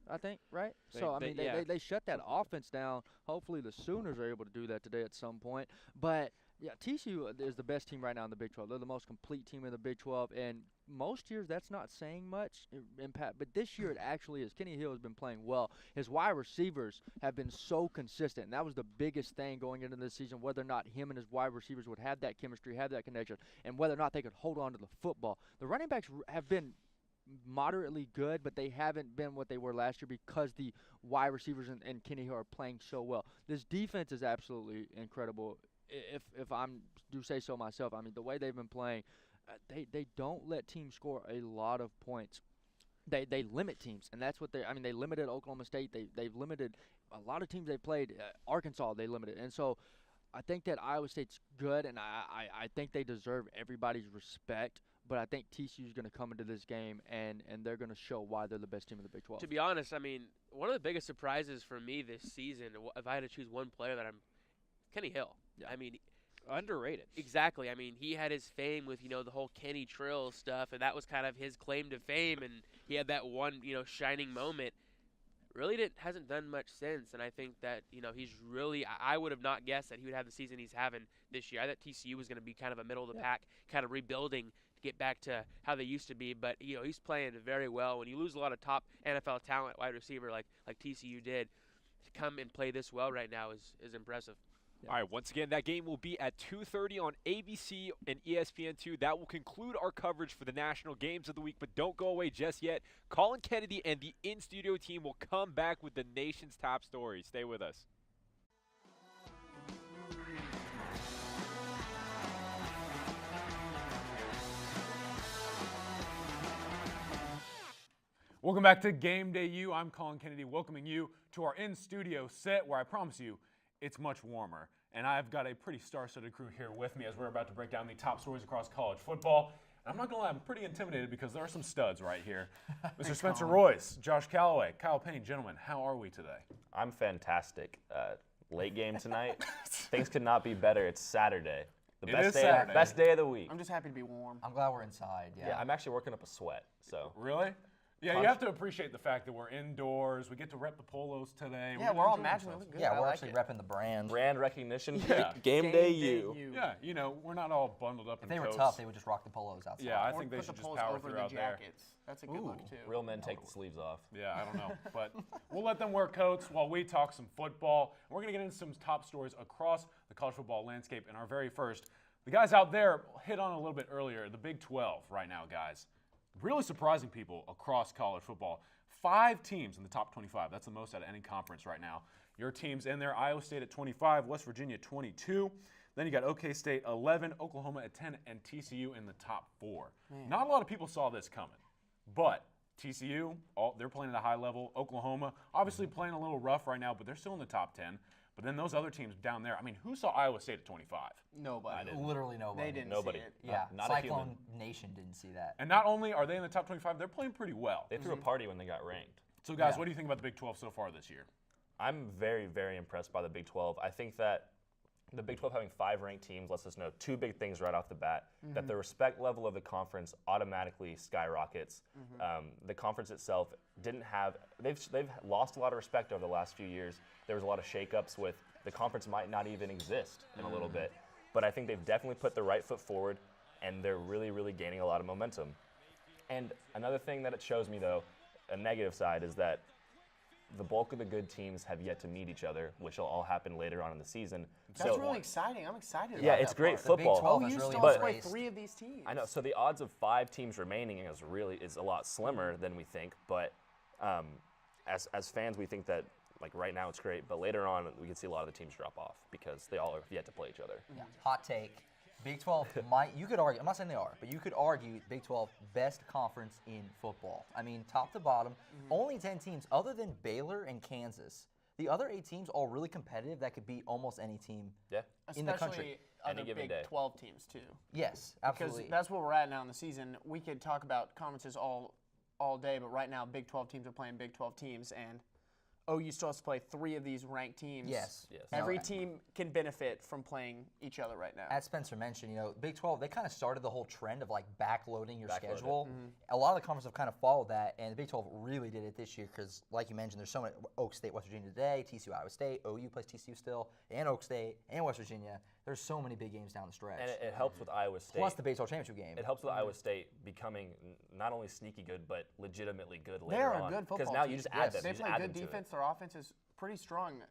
I think, right? They shut that offense down. Hopefully the Sooners are able to do that today at some point. But yeah, TCU is the best team right now in the Big 12. They're the most complete team in the Big 12, and most years that's not saying much impact. But this year it actually is. Kenny Hill has been playing well. His wide receivers have been so consistent, and that was the biggest thing going into this season, whether or not him and his wide receivers would have that chemistry, have that connection, and whether or not they could hold on to the football. The running backs have been moderately good, but they haven't been what they were last year because the wide receivers and Kenny Hill are playing so well. This defense is absolutely incredible. If I'm do say so myself, I mean, the way they've been playing, they don't let teams score a lot of points. They limit teams, and that's what they limited Oklahoma State. They've limited a lot of teams they played. Arkansas they limited, and so I think that Iowa State's good, and I think they deserve everybody's respect. But I think TCU is going to come into this game, and they're going to show why they're the best team in the Big 12. To be honest, I mean, one of the biggest surprises for me this season, if I had to choose one player Kenny Hill. Yeah. I mean, Underrated. exactly. I mean, he had his fame with, the whole Kenny Trill stuff, and that was kind of his claim to fame, and he had that one, shining moment. Really hasn't done much since, and I think that, he's really – I would have not guessed that he would have the season he's having this year. I thought TCU was going to be kind of a middle-of-the-pack, kind of rebuilding to get back to how they used to be, but, he's playing very well. When you lose a lot of top NFL talent, wide receiver like TCU did, to come and play this well right now is impressive. Yeah. All right, once again, that game will be at 2:30 on ABC and ESPN2. That will conclude our coverage for the national games of the week, but don't go away just yet. Colin Kennedy and the in-studio team will come back with the nation's top stories. Stay with us. Welcome back to Game Day U. I'm Colin Kennedy, welcoming you to our in-studio set where I promise you it's much warmer. And I've got a pretty star-studded crew here with me as we're about to break down the top stories across college football. And I'm not going to lie, I'm pretty intimidated because there are some studs right here. Mr. Spencer Royce, Josh Calloway, Kyle Payne. Gentlemen, how are we today? I'm fantastic. Late game tonight. Things could not be better. It's Saturday. It is Saturday. Best day of the week. I'm just happy to be warm. I'm glad we're inside. Yeah, I'm actually working up a sweat. So Really? Yeah, you have to appreciate the fact that we're indoors. We get to rep the polos today. Yeah, we're all matching. We look good. Yeah, I we're like actually it. repping the brand. brand recognition. Yeah. Game Day U. Yeah, we're not all bundled up If in they were coats. tough, they would just rock the polos outside. Yeah, I Or think they put should the just polos power over through the out there. jackets. That's a good look too. Real men take the sleeves off. Yeah, I don't know. But we'll let them wear coats while we talk some football. We're going to get into some top stories across the college football landscape. And our very first, the guys out there hit on a little bit earlier, the Big 12 right now, guys. Really surprising people across college football. 5 teams in the top 25. That's the most out of any conference right now. Your team's in there. Iowa State at 25, West Virginia 22. Then you got OK State 11, Oklahoma at 10, and TCU in the top 4. Man. Not a lot of people saw this coming, but TCU, they're playing at a high level. Oklahoma, obviously playing a little rough right now, but they're still in the top 10. But then those other teams down there, I mean, who saw Iowa State at 25? Nobody. Literally nobody. They didn't Nobody. see it. Yeah, Not a Cyclone human. Nation didn't see that. And not only are they in the top 25, they're playing pretty well. They threw a party when they got ranked. So, guys, Yeah. what do you think about the Big 12 so far this year? I'm very, very impressed by the Big 12. I think that the Big 12 having 5 ranked teams lets us know 2 big things right off the bat, that the respect level of the conference automatically skyrockets. The conference itself didn't have – they've lost a lot of respect over the last few years. There was a lot of shakeups with the conference might not even exist in a little bit. But I think they've definitely put the right foot forward, and they're really, really gaining a lot of momentum. And another thing that it shows me, though, a negative side, is that the bulk of the good teams have yet to meet each other, which will all happen later on in the season. That's really exciting. I'm excited about Yeah, that it's great part. The Big football. 12 Oh, has you really still have to play embraced. 3 of these teams. I know. So the odds of 5 teams remaining is a lot slimmer than we think. But as fans, we think that like right now it's great, but later on we can see a lot of the teams drop off because they all have yet to play each other. Yeah. Hot take. Big 12 might, you could argue, I'm not saying they are, but you could argue Big 12 best conference in football. I mean, top to bottom, only 10 teams other than Baylor and Kansas The other 8 teams are really competitive that could beat almost any team in the country. Especially other Any given Big day. 12 teams, too. Yes, Because absolutely. that's where we're at now in the season. We could talk about conferences all day, but right now Big 12 teams are playing Big 12 teams, and OU still has to play 3 of these ranked teams. Yes. Every No, team can benefit from playing each other right now. As Spencer mentioned, Big 12, they kind of started the whole trend of like backloading your Backload it. schedule. A lot of the conferences have kind of followed that, and the Big 12 really did it this year because, like you mentioned, there's so many. Oak State, West Virginia today, TCU, Iowa State, OU plays TCU still, and Oak State, and West Virginia. There's so many big games down the stretch. And it helps with Iowa State. Plus the Big 12 championship game. It helps with Iowa State becoming not only sneaky good, but legitimately good later They're on. a good football Because now team. you just add them. They You just play add good them to it. defense. Their offense is pretty strong.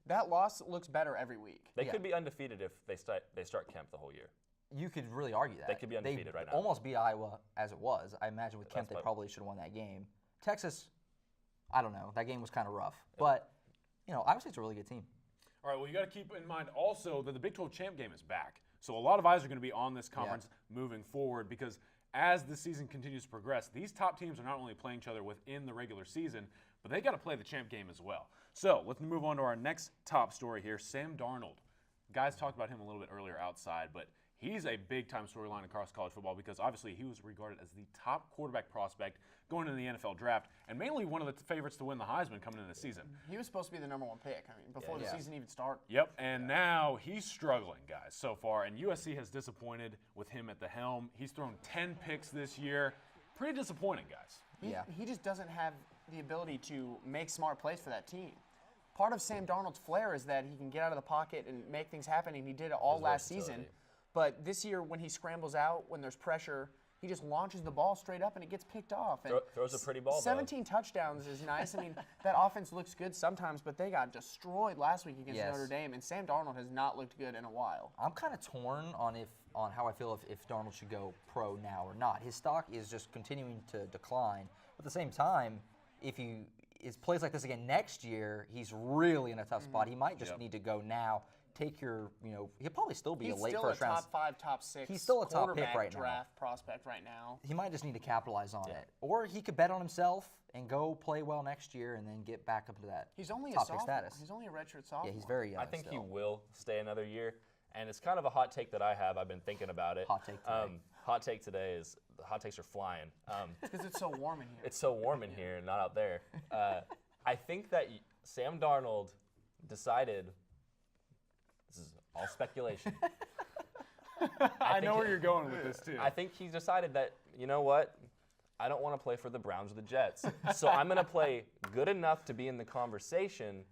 That loss looks better every week. They could be undefeated if they start Kemp the whole year. You could really argue that. They could be undefeated right now. Almost beat Iowa as it was. I imagine with Kemp, That's they what- probably should have won that game. Texas, I don't know. That game was kind of rough. But, Iowa State's a really good team. All right, well, you got to keep in mind also that the Big 12 champ game is back. So a lot of eyes are going to be on this conference moving forward because as the season continues to progress, these top teams are not only playing each other within the regular season, but they got to play the champ game as well. So let's move on to our next top story here, Sam Darnold. Guys talked about him a little bit earlier outside, but he's a big-time storyline across college football because obviously he was regarded as the top quarterback prospect going into the NFL draft and mainly one of the favorites to win the Heisman coming into the season. He was supposed to be the #1 pick. I mean, before the season even started. Yep, and now he's struggling, guys, so far, and USC has disappointed with him at the helm. He's thrown 10 picks this year. Pretty disappointing, guys. He just doesn't have the ability to make smart plays for that team. Part of Sam Darnold's flair is that he can get out of the pocket and make things happen, and he did it all last season. But this year, when he scrambles out, when there's pressure, he just launches the ball straight up and it gets picked off. And Throws a pretty ball, though. 17 touchdowns is nice. I mean, that offense looks good sometimes, but they got destroyed last week against Notre Dame, and Sam Darnold has not looked good in a while. I'm kind of torn on how I feel if Darnold should go pro now or not. His stock is just continuing to decline. At the same time, if he plays like this again next year, he's really in a tough spot. He might just need to go now. Take your, he'll probably still be He's a late still first a round. top 5, top 6 He's still a top pick quarterback right now. draft prospect right now. He might just need to capitalize on it. Or he could bet on himself and go play well next year and then get back up to that He's only a top pick sophomore. status. He's only a redshirt sophomore. Yeah, he's very young I think he still. will stay another year, and it's kind of a hot take that I have. I've been thinking about it. Hot take today. Hot take today is the hot takes are flying. Because it's so warm in here. It's so warm in here and not out there. I think that Sam Darnold decided. This is all speculation. I know where you're going with this, too. I think he decided that, you know what? I don't want to play for the Browns or the Jets. So I'm going to play good enough to be in the conversation,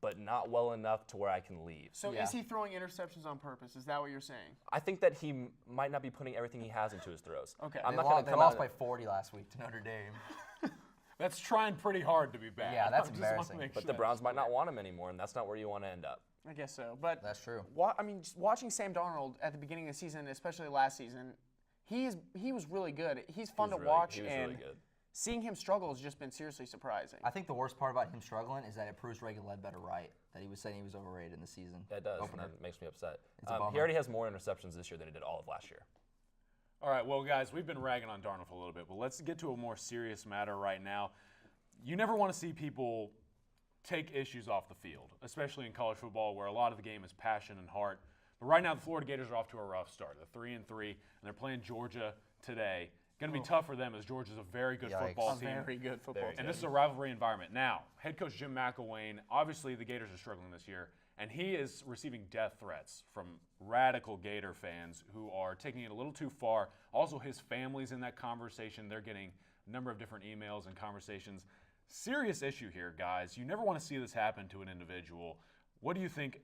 but not well enough to where I can leave. So is he throwing interceptions on purpose? Is that what you're saying? I think that he might not be putting everything he has into his throws. Okay. I'm They not lost, going to they come lost out. by 40 last week to Notre Dame. That's trying pretty hard to be bad. Yeah, that's I just wanna embarrassing. make But sure the Browns that's might not clear. want him anymore, and that's not where you want to end up. I guess so. But That's true. I mean, just watching Sam Darnold at the beginning of the season, especially last season, he was really good. He's fun to watch, He was and really good. seeing him struggle has just been seriously surprising. I think the worst part about him struggling is that it proves Reagan Ledbetter right, that he was saying he was overrated in the season. That does, and Opener. that makes me upset. It's a bummer. He already has more interceptions this year than he did all of last year. All right, well, guys, we've been ragging on Darnold for a little bit, but let's get to a more serious matter right now. You never want to see people take issues off the field, especially in college football where a lot of the game is passion and heart. But right now, the Florida Gators are off to a rough start. They're 3-3, and they're playing Georgia today. Going to be tough for them as Georgia's a very good football A team. very good football team. And this is a rivalry environment. Now, head coach Jim McElwain, obviously the Gators are struggling this year, and he is receiving death threats from radical Gator fans who are taking it a little too far. Also, his family's in that conversation. They're getting a number of different emails and conversations. Serious issue here, guys. You never want to see this happen to an individual. What do you think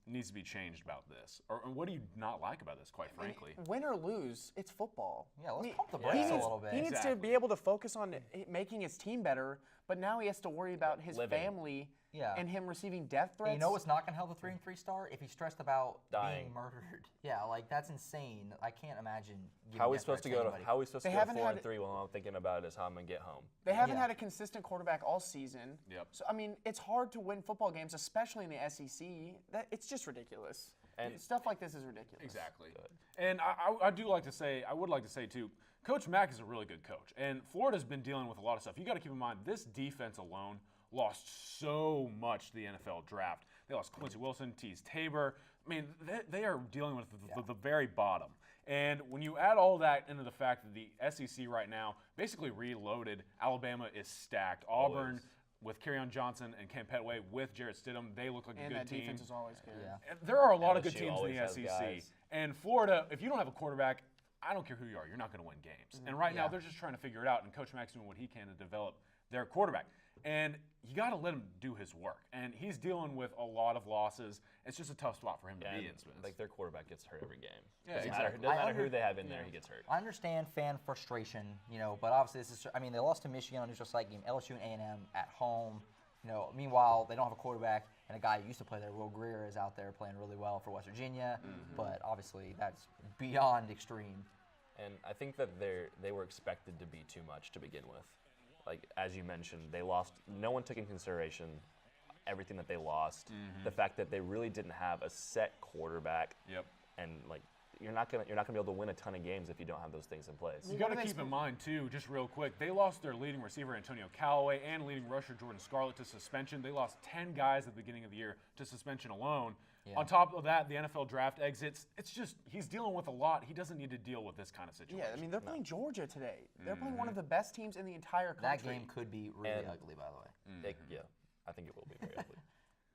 needs to be changed about this? Or what do you not like about this, quite frankly? Win or lose, it's football. Yeah, let's He- pump the he brakes a needs- little bit. He needs to Exactly. be able to focus on making his team better, but now he has to worry about his Living. family Yeah. and him receiving death threats. And you know what's not going to help the 3-3 start? If he's stressed about Dying. being murdered. Yeah, like that's insane. I can't imagine. giving How are we death supposed to threats go to anybody. How are we supposed They to go haven't 4-3 had- when all I'm thinking about is how I'm gonna get home? They haven't Yeah. had a consistent quarterback all season. Yep. So I mean, it's hard to win football games, especially in the SEC. It's just ridiculous. And- stuff like this is ridiculous. Exactly. And I would like to say too, Coach Mack is a really good coach, and Florida's been dealing with a lot of stuff. You got to keep in mind this defense alone lost so much to the NFL draft. They lost Quincy Wilson, Tease Tabor. I mean, they are dealing with the very bottom. And when you add all that into the fact that the SEC right now basically reloaded, Alabama is stacked. Auburn with Kerryon Johnson and Cam Petway with Jarrett Stidham, they look like a good that team. defense is always good. Yeah. And there are a lot of LSU good teams in always the has SEC. guys. And Florida, if you don't have a quarterback, I don't care who you are, you're not going to win games. And right now, Yeah. they're just trying to figure it out, and Coach Mack's doing what he can to develop their quarterback. And you got to let him do his work. And he's dealing with a lot of losses. It's just a tough spot for him to be in, Spence. Like their quarterback gets hurt every game. Yeah, Doesn't exactly. matter, doesn't matter who they have in there, he gets hurt. I understand fan frustration, but obviously this is. I mean, they lost to Michigan on a neutral site game, LSU and A&M at home. Meanwhile, they don't have a quarterback, and a guy who used to play there, Will Greer, is out there playing really well for West Virginia. But obviously, that's beyond extreme. And I think that they were expected to be too much to begin with. Like, as you mentioned, they lost. No one took in consideration everything that they lost. The fact that they really didn't have a set quarterback. Yep. And like, you're not gonna be able to win a ton of games if you don't have those things in place. You got to keep in mind, too, just real quick, they lost their leading receiver, Antonio Callaway, and leading rusher, Jordan Scarlett, to suspension. They lost 10 guys at the beginning of the year to suspension alone. Yeah. On top of that, the NFL draft exits. It's just, he's dealing with a lot. He doesn't need to deal with this kind of situation. Yeah, I mean, they're playing Georgia today. They're playing one of the best teams in the entire country. That game could be really And- ugly, by the way. Yeah, I think it will be very ugly.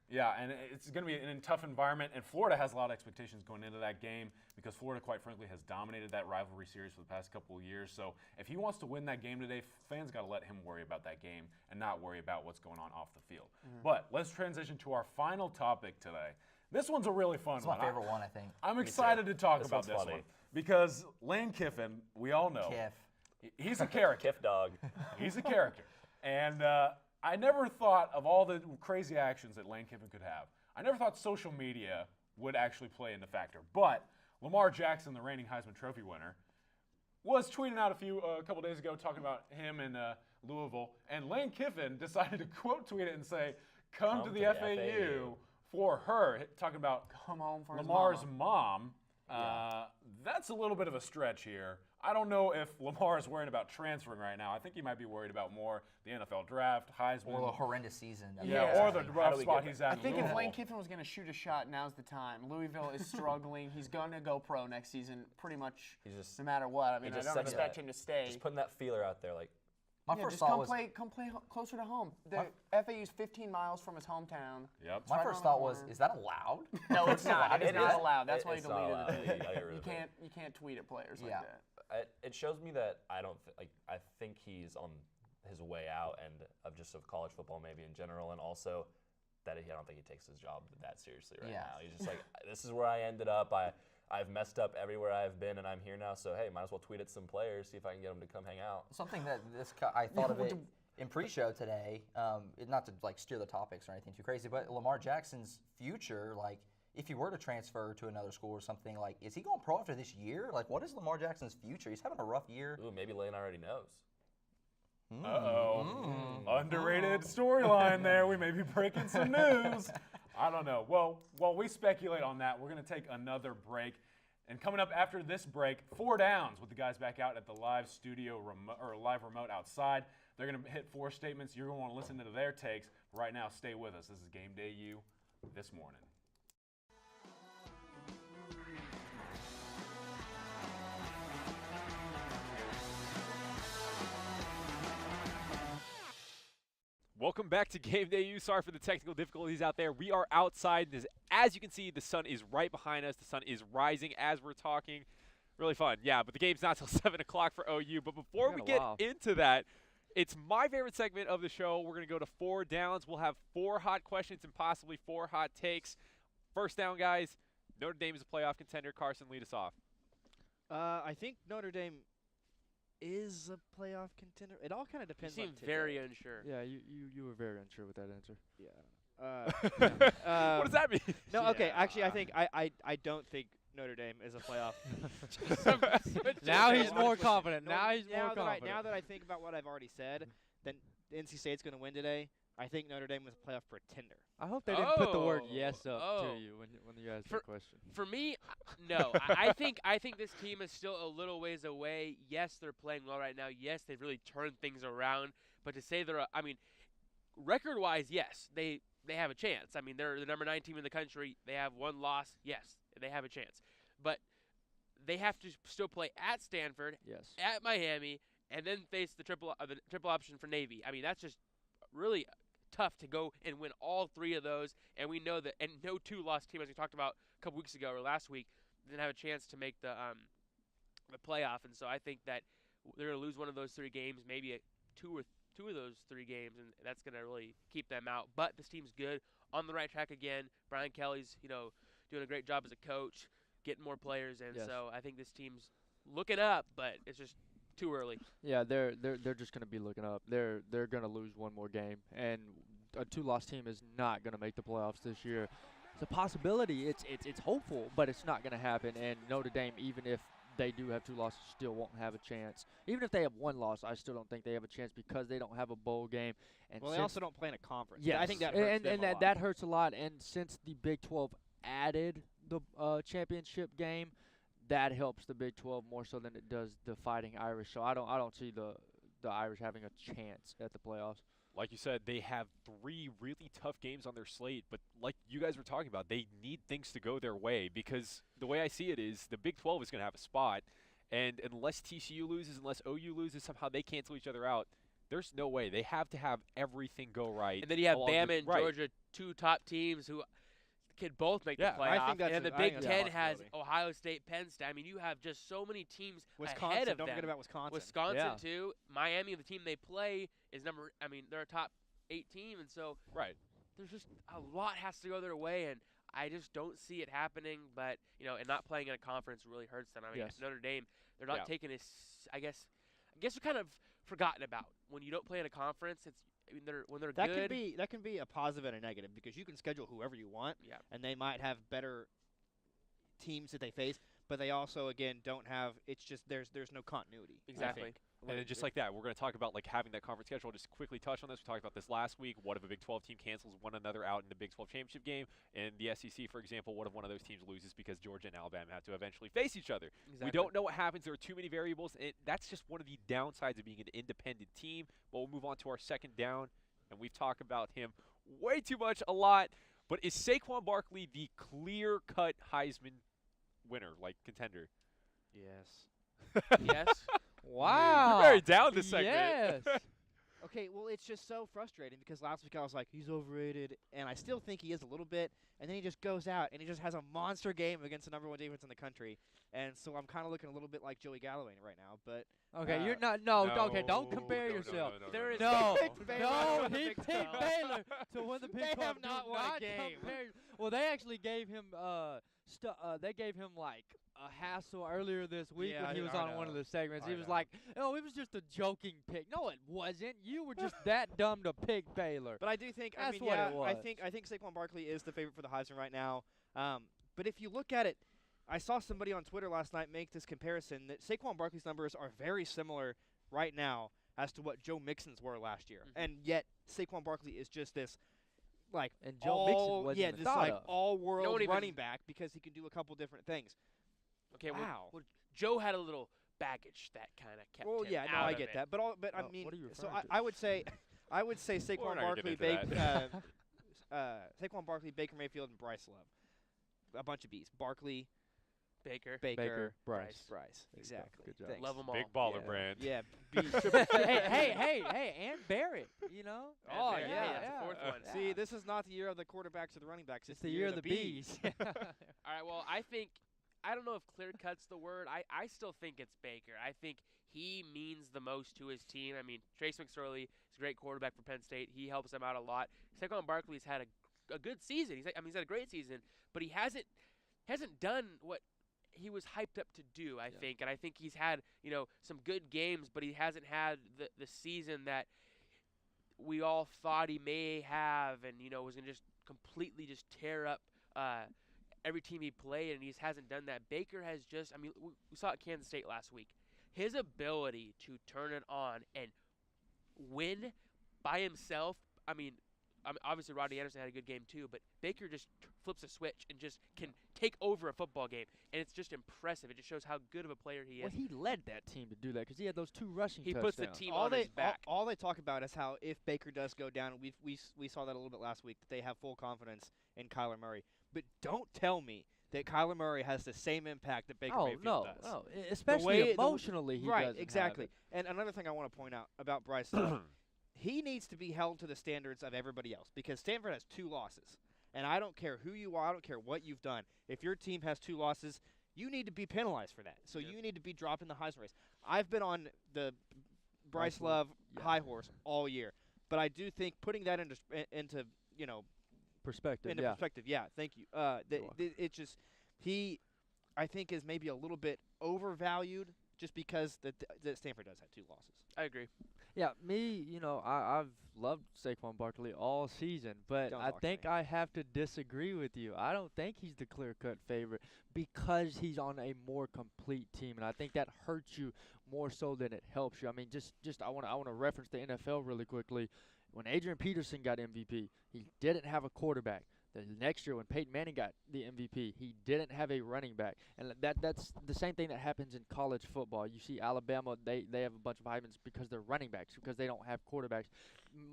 Yeah, and it's going to be in a tough environment, and Florida has a lot of expectations going into that game because Florida, quite frankly, has dominated that rivalry series for the past couple of years. So if he wants to win that game today, fans got to let him worry about that game and not worry about what's going on off the field. But let's transition to our final topic today. This one's a really fun It's one. my favorite one, I think. I'm excited to talk This about one's this funny. one because Lane Kiffin, we all know, Kiff. he's a character. Kiff dog. He's a character. And I never thought of all the crazy actions that Lane Kiffin could have. I never thought social media would actually play into factor. But Lamar Jackson, the reigning Heisman Trophy winner, was tweeting out a couple days ago talking about him in Louisville. And Lane Kiffin decided to quote tweet it and say, come to the FAU for her, talking about Come home for Lamar's his mom. That's a little bit of a stretch here. I don't know if Lamar is worried about transferring right now. I think he might be worried about more the NFL draft, Heisman. Or the horrendous season. that yeah, they or had. the rough spot he's at. I think in if Louisville. Lane Kiffin was going to shoot a shot, now's the time. Louisville is struggling. He's going to go pro next season pretty much no matter what. I mean, I don't expect him to stay. Just putting that feeler out there, like, My Yeah, first just thought come was play closer to home. The FAU's 15 miles from his hometown. Yep. my right first around the thought was, corner. is that allowed? No, it's not. It is not allowed. That's why he It's not deleted allowed. the You tweet. gotta get rid You of it. can't tweet at players Yeah. like that. It shows me that I think he's on his way out and of college football maybe in general, and also that I don't think he takes his job that seriously right now. He's just like, this is where I ended up. I've messed up everywhere I've been, and I'm here now. So hey, might as well tweet at some players, see if I can get them to come hang out. Something that I thought of it in pre-show today. Not to like steer the topics or anything too crazy, but Lamar Jackson's future, like if he were to transfer to another school or something, like is he going pro after this year? Like what is Lamar Jackson's future? He's having a rough year. Ooh, maybe Lane already knows. Underrated storyline there. We may be breaking some news. I don't know. Well, while we speculate on that, we're going to take another break. And coming up after this break, 4 downs with the guys back out at the live studio live remote outside. They're going to hit 4 statements. You're going to want to listen to their takes. Right now, stay with us. This is Game Day U this morning. Welcome back to Game Day U. Sorry for the technical difficulties out there. We are outside. As you can see, the sun is right behind us. The sun is rising as we're talking. Really fun. Yeah, but the game's not till 7 o'clock for OU. But before we get into that, it's my favorite segment of the show. We're going to go to 4 downs. We'll have 4 hot questions and possibly 4 hot takes. First down, guys. Notre Dame is a playoff contender. Carson, lead us off. I think Notre Dame is a playoff contender. It all kind of You depends seem on today. very unsure. Yeah, you were very unsure with that answer. Yeah. What does that mean? No, okay. Actually, I think I don't think Notre Dame is a playoff. Now he's Honestly, more confident. Now he's more confident. Now that I think about what I've already said, then NC State's going to win today. I think Notre Dame was a playoff pretender. I hope they didn't put the word Oh, yes up oh. to you when you asked the question. For me, no. I think this team is still a little ways away. Yes, they're playing well right now. Yes, they've really turned things around. But to say they're, record-wise, yes, they have a chance. I mean, they're the number 9 team in the country. They have 1 loss. Yes, they have a chance. But they have to still play at Stanford, Yes. at Miami, and then face the triple option for Navy. I mean, that's just really tough to go and win all 3 of those. And we know that, and no 2-loss team, as we talked about a couple weeks ago or last week, didn't have a chance to make the playoff. And so I think that they're going to lose one of those 3 games, maybe two of those 3 games, and that's going to really keep them out. But this team's good, on the right track again. Brian Kelly's, doing a great job as a coach, getting more players in. Yes. So I think this team's looking up, but it's just too early. Yeah, they're just going to be looking up. They're going to lose one more game, and a 2-loss team is not going to make the playoffs this year. It's a possibility. It's hopeful, but it's not going to happen. And Notre Dame, even if they do have 2 losses, still won't have a chance. Even if they have 1 loss, I still don't think they have a chance because they don't have a bowl game. And Well, they also don't play in a conference. Yeah, I think that hurts them a lot. that hurts a lot. And since the Big 12 added the championship game, that helps the Big 12 more so than it does the Fighting Irish. So I don't see the Irish having a chance at the playoffs. Like you said, they have 3 really tough games on their slate, but like you guys were talking about, they need things to go their way because the way I see it is the Big 12 is going to have a spot, and unless TCU loses, unless OU loses, somehow they cancel each other out. There's no way. They have to have everything go right. And then you have along Bama with- and right. Georgia, 2 top teams who could both make Yeah, the I playoff. think that's and a- the I Big think that's a 10 has possibility. Ohio State, Penn State. I mean, you have just so many teams Wisconsin, ahead of don't them. forget about Wisconsin. Wisconsin Yeah. too. Miami, the team they play, is they're a top 8 team, and so Right. there's just a lot has to go their way, and I just don't see it happening. But and not playing in a conference really hurts them. I mean, Yes. Notre Dame, they're not Yeah. taking this. I guess they're kind of forgotten about when you don't play in a conference. When they're That good. can be a positive and a negative because you can schedule whoever you want, Yeah. and they might have better teams that they face, but they also again don't have. It's just there's no continuity. I Exactly. think. And then just like that, we're going to talk about like having that conference schedule. Just quickly touch on this. We talked about this last week. What if a Big 12 team cancels one another out in the Big 12 championship game? And the SEC, for example, what if one of those teams loses because Georgia and Alabama have to eventually face each other? Exactly. We don't know what happens. There are too many variables. That's just one of the downsides of being an independent team. But we'll move on to our second down, and we've talked about him way too much, a lot. But is Saquon Barkley the clear-cut Heisman winner, like contender? Yes. Yes. Wow. You're very down this segment. Yes. Okay, well, it's just so frustrating because last week I was like, he's overrated, and I still think he is a little bit, and then he just goes out and he just has a monster game against the #1 defense in the country, and so I'm kind of looking a little bit like Joey Galloway right now, but Okay, you're Uh, not. No, okay, don't compare yourself. There is No, picked Baylor no, to win the he Big picked 12. Baylor to win the Big They 12. have not Do won a not game. compare- Well, they actually gave him they gave him like a hassle earlier this week Yeah, when he was I on one of know. the segments. I He was know. like, "Oh, it was just a joking pick." No, it wasn't. You were just that dumb to pick Baylor. But I do think That's I mean, what yeah, it was. I think Saquon Barkley is the favorite for the Heisman right now. But if you look at it, I saw somebody on Twitter last night make this comparison that Saquon Barkley's numbers are very similar right now as to what Joe Mixon's were last year, and yet Saquon Barkley is just this like And Joe Mixon all, wasn't yeah, even this thought like of. all-world No one even- running back because he can do a couple different things. Okay. Wow. Well, Joe had a little baggage that kind of kept Well, him yeah, no, out I of get it. that, but I Oh, mean, what are you so referring to? I would say We're Saquon not gonna Barkley, get into Saquon Barkley, Baker Mayfield, and Bryce Love. A bunch of B's. Barkley, Baker. Baker, Bryce. Bryce. There you go. Exactly. Good job. Thanks. Love them all. Big baller Yeah. brand. Yeah. B. hey, and Barrett. You know. And Oh, Barrett, yeah, that's the fourth one. See, this is not the year of the quarterbacks or the running backs. It's the year of the bees. All right. Well, I don't know if clear cut's the word. I still think it's Baker. I think he means the most to his team. I mean, Trace McSorley is a great quarterback for Penn State. He helps them out a lot. Saquon Barkley's had a good season. He's had a great season, but he hasn't done what he was hyped up to do, I think. And I think he's had, some good games, but he hasn't had the season that we all thought he may have and, was going to just completely just tear up every team he played, and he just hasn't done that. Baker has just, we saw it at Kansas State last week. His ability to turn it on and win by himself, obviously Rodney Anderson had a good game too, but Baker just flips a switch and just can take over a football game, and it's just impressive. It just shows how good of a player he is. Well, he led that team to do that because he had those 2 rushing He touchdowns. puts the team all on they his back. all they talk about is how if Baker does go down, and we saw that a little bit last week, that they have full confidence in Kyler Murray. But don't tell me that Kyler Murray has the same impact that Baker Mayfield does. No, especially emotionally. He right, doesn't exactly. have it. And another thing I want to point out about Bryce Love, he needs to be held to the standards of everybody else because Stanford has 2 losses. And I don't care who you are, I don't care what you've done. If your team has 2 losses, you need to be penalized for that. So you need to be dropped in the Heisman race. I've been on the Bryce Love high horse all year, but I do think putting that into Perspective. perspective. Yeah, thank you. It just I think is maybe a little bit overvalued just because that Stanford does have 2 losses. I agree. Yeah, I've loved Saquon Barkley all season, but Don't I talk to think me. I have to disagree with you. I don't think he's the clear-cut favorite because he's on a more complete team, and I think that hurts you more so than it helps you. I mean, just I want to reference the NFL really quickly. When Adrian Peterson got MVP, he didn't have a quarterback. The next year when Peyton Manning got the MVP, he didn't have a running back. And that's the same thing that happens in college football. You see Alabama, they have a bunch of Heismans because they're running backs, because they don't have quarterbacks.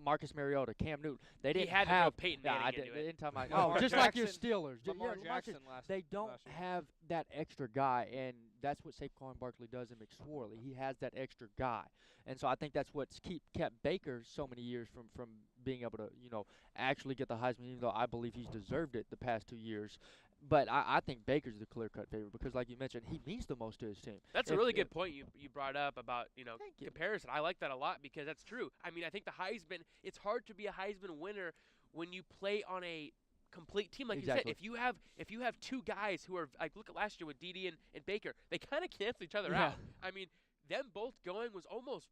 Marcus Mariota, Cam Newton, they didn't had have to throw Peyton Manning into it. Lamar just like your Jackson- Steelers. Lamar Yeah, Jackson they don't last year. have that extra guy, and that's what Saquon Barkley does in McSorley. He has that extra guy. And so I think that's what's kept Baker so many years from being able to, actually get the Heisman, even though I believe he's deserved it the past 2 years. But I think Baker's the clear-cut favorite because, like you mentioned, he means the most to his team. That's a really good point you brought up about, Thank you. comparison. I like that a lot because that's true. I mean, I think the Heisman, it's hard to be a Heisman winner when you play on a complete team. Like Exactly. you said, if you have 2 guys who are, like, look at last year with Dede and Baker, they kind of cancel each other Yeah. out. I mean, them both going was almost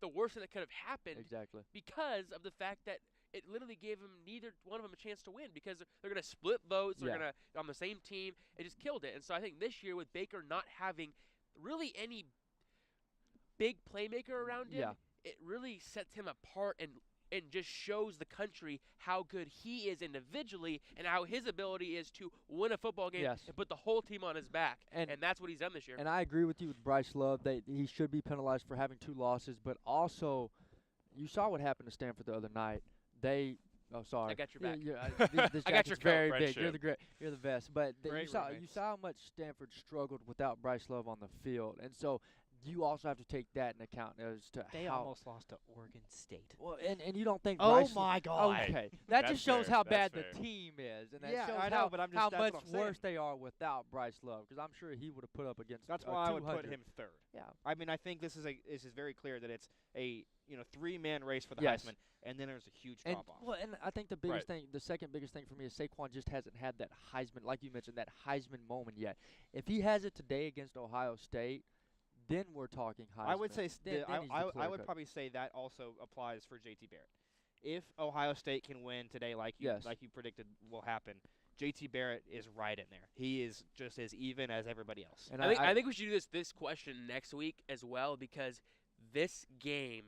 the worst thing that could have happened Exactly. because of the fact that it literally gave neither one of them a chance to win because they're going to split votes. They're Yeah. going to on the same team. It just killed it. And so I think this year with Baker not having really any big playmaker around him, Yeah. it really sets him apart and just shows the country how good he is individually and how his ability is to win a football game Yes. and put the whole team on his back. And that's what he's done this year. And I agree with you with Bryce Love. He should be penalized for having 2 losses, but also you saw what happened to Stanford the other night. Sorry. I got your back. This I got your jacket's very coat. big. You're the best. But you Great saw roommates. how much Stanford struggled without Bryce Love on the field, and so you also have to take that in account as to They how. almost lost to Oregon State. Well, and you don't think. Oh Bryce my God. Okay, that That's just shows fair. how That's bad the fair. team is, and that Yeah, shows I know, but I'm just- how that's much what I'm saying. worse they are without Bryce Love. Because I'm sure he would have put up against. That's a why I would put 200. him third. Yeah. I mean, I think this is very clear that it's a 3-man race for the Yes. Heisman, and then there's a huge And drop off. well, and I think the biggest thing, the second biggest thing for me is Saquon just hasn't had that Heisman, like you mentioned, that Heisman moment yet. If he has it today against Ohio State, then we're talking Heisman. I would say Then he's the I would clear-cut. probably say that also applies for JT Barrett. If Ohio State can win today, like you predicted will happen, JT Barrett is right in there. He is just as even as everybody else. And I think we should do this question next week as well because this game,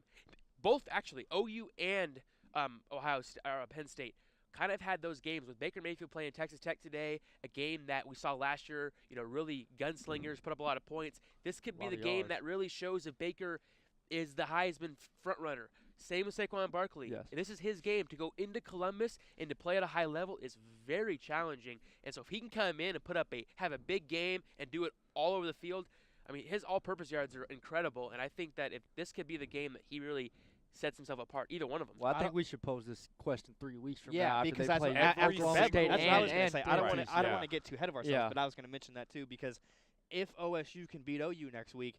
both actually OU and Penn State, kind of had those games with Baker Mayfield playing Texas Tech today, a game that we saw last year, really gunslingers put up a lot of points. This could be the game that really shows if Baker is the Heisman front runner. Same with Saquon Barkley. Yes. This is his game. To go into Columbus and to play at a high level is very challenging. And so if he can come in and have a big game and do it all over the field, I mean, his all-purpose yards are incredible. And I think that if this could be the game that he really sets himself apart, either one of them. Well, I think we should pose this question 3 weeks from now. Yeah, after because they that's play what, every after single February, game that's what I was going to and say. I don't want Rutgers, to. I don't yeah. want to get too ahead of ourselves, Yeah. but I was going to mention that too because if OSU can beat OU next week,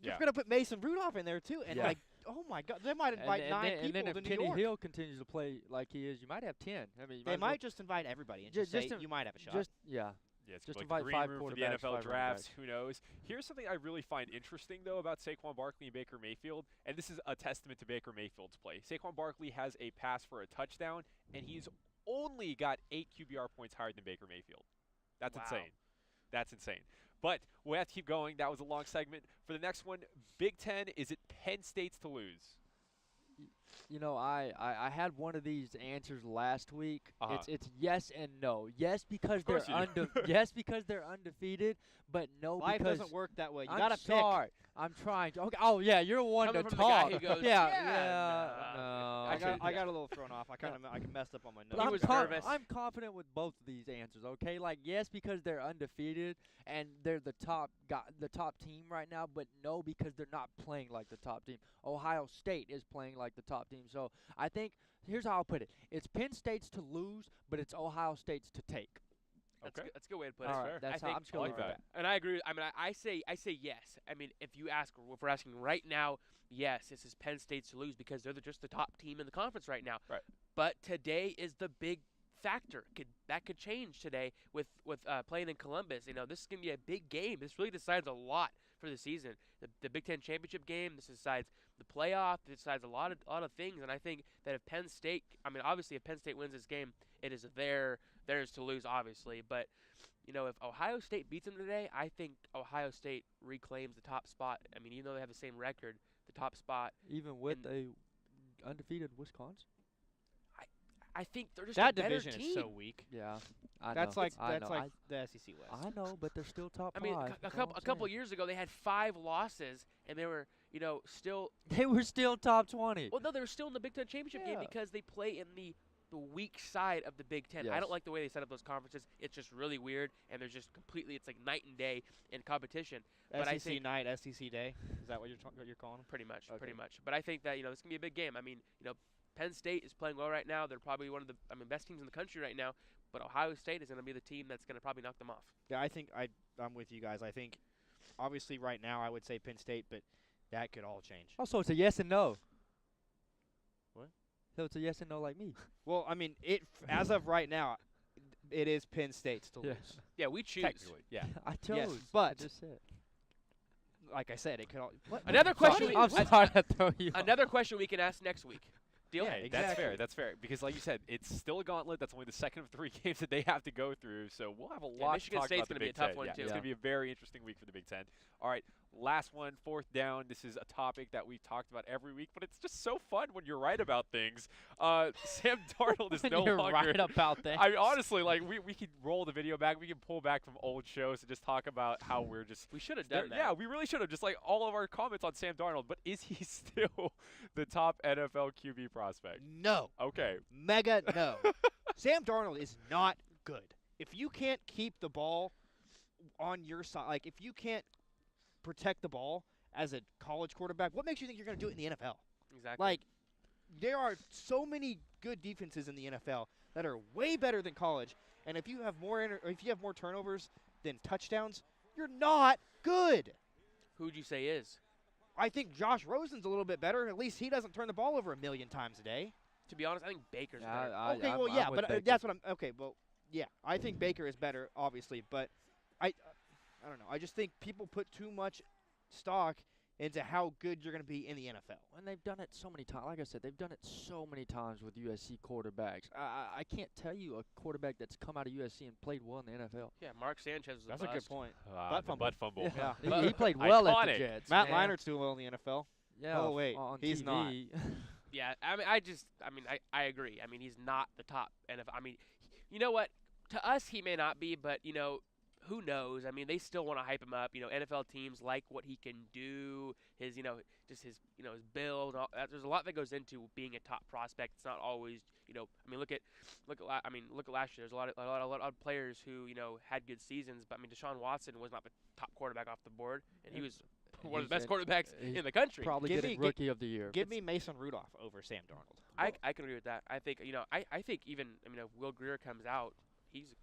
you're Yeah. going to put Mason Rudolph in there too, and Yeah. oh my God, they might invite 9 and people then if to New Kenny York. Hill continues to play like he is, you might have 10. I mean, you They as well- might just invite everybody and Just just say to- you might have a shot. Yeah, it's Just like invite the green 5 room for the quarterbacks, NFL 5 drafts. running Who knows? Here's something I really find interesting, though, about Saquon Barkley and Baker Mayfield, and this is a testament to Baker Mayfield's play. Saquon Barkley has a pass for a touchdown, and he's only got 8 QBR points higher than Baker Mayfield. That's Wow. insane. That's insane. But we have to keep going. That was a long segment. For the next one, Big Ten, is it Penn State's to lose? You know, I had one of these answers last week. Uh-huh. It's yes and no. Yes, because course they're you do. yes, because they're undefeated, but no, Life because doesn't work that way. You I'm gotta pick. sorry. I'm trying to. Okay. Oh yeah, you're one Coming to from the guy talk. who goes, yeah, "Yeah, no. I got a little thrown off. I messed up on my But notes. He was nervous. I'm confident with both of these answers. Okay, like yes, because they're undefeated and they're the top team right now, but no, because they're not playing like the top team. Ohio State is playing like the top team. So I think here's how I'll put it: it's Penn State's to lose, but it's Ohio State's to take. Okay. That's a good way to put All it. right, that's I how think, I'm just gonna I leave like it that. at and I agree. I mean, I say yes. I mean, if we're asking right now, yes, this is Penn State's to lose because they're just the top team in the conference right now. Right. But today is the big factor. That could change today with playing in Columbus. You know, this is gonna be a big game. This really decides a lot for the season. The Big Ten championship game. This decides the playoff. This decides a lot of things. And I think that if Penn State, I mean, obviously, if Penn State wins this game, it is theirs to lose, obviously. But you know, if Ohio State beats them today, I think Ohio State reclaims the top spot. I mean, even though they have the same record, the top spot. Even with a undefeated Wisconsin. I think they're just That a better division team. is so weak. Yeah, I That's know. like I that's know. like the SEC West. I know, but they're still top I mean, five. a That's couple all I'm couple saying. years ago they had 5 losses and they were, you know, still They were still top 20. well no, they were still in the Big Ten championship game Yeah. because they play in the weak side of the Big Ten. I Yes. don't like the way they set up those conferences. It's just really weird and there's just completely it's like night and day in competition. But I SEC think night, SEC day. Is that what you're calling them? pretty much. Okay. But I think that, you know, this can be a big game. I mean, you know, Penn State is playing well right now. They're probably one of the best teams in the country right now. But Ohio State is going to be the team that's going to probably knock them off. Yeah, I think I'm with you guys. I think obviously right now I would say Penn State, but that could all change. Also, it's a yes and no. What? So it's a yes and no like me. Well, I mean, as of right now, it is Penn State's to Yes. lose. Yeah, we choose. Technically, yeah. I chose. Yes, I but just said. like I said, it could all. What? Another question. I'm sorry to throw you off. Another question we can ask next week. Deal? Yeah, That's exactly. fair. That's fair. Because, like you said, it's still a gauntlet. That's only the second of 3 games that they have to go through. So we'll have a lot Michigan to talk State's about the gonna be a Big tough Ten. one, Yeah, too. It's going to be a very interesting week for the Big Ten. All right, last one, 4th down. This is a topic that we've talked about every week, but it's just so fun when you're right about things. Sam Darnold is no You're longer right about that. I honestly, like, we could roll the video back. We can pull back from old shows and just talk about how we're just. We should have There- done that. Yeah, we really should have. Just like all of our comments on Sam Darnold. But is he still the top NFL QB prospect? No. Okay. Mega no. Sam Darnold is not good. If you can't keep the ball on your side, like if you can't protect the ball as a college quarterback, what makes you think you're going to do it in the NFL? Exactly. Like, there are so many good defenses in the NFL that are way better than college, and if you have more turnovers than touchdowns, you're not good. Who'd you say is? I think Josh Rosen's a little bit better. At least he doesn't turn the ball over 1,000,000 times a day. To be honest, I think Baker's Yeah, better. Okay, well, yeah, but that's what I'm. Okay, well, yeah, I think Baker is better, obviously, but I don't know. I just think people put too much stock into how good you're going to be in the NFL. And they've done it so many times. Like I said, they've done it so many times with USC quarterbacks. I can't tell you a quarterback that's come out of USC and played well in the NFL. Yeah, Mark Sanchez was That's a a good bust. point. The butt fumble. Yeah. He played well at the Iconic. Jets. Matt man. Leinert's doing well in the NFL. Yeah. Oh, wait, on he's TV. not. Yeah, I mean, I agree. I mean, he's not the top NFL. I mean, you know what? To us, he may not be, but, you know, who knows? I mean, they still want to hype him up. You know, NFL teams like what he can do, his, you know, just his, you know, his build. All that. There's a lot that goes into being a top prospect. It's not always, you know, I mean, look at last year. There's a lot of players who, you know, had good seasons, but I mean, Deshaun Watson was not the top quarterback off the board, and he was one of the best quarterbacks he's in the country. Probably Give getting me- Rookie of the Year. Give me Mason Rudolph over Sam Darnold. I can agree with that. I think, you know, I think even, I mean, if Will Grier comes out, he's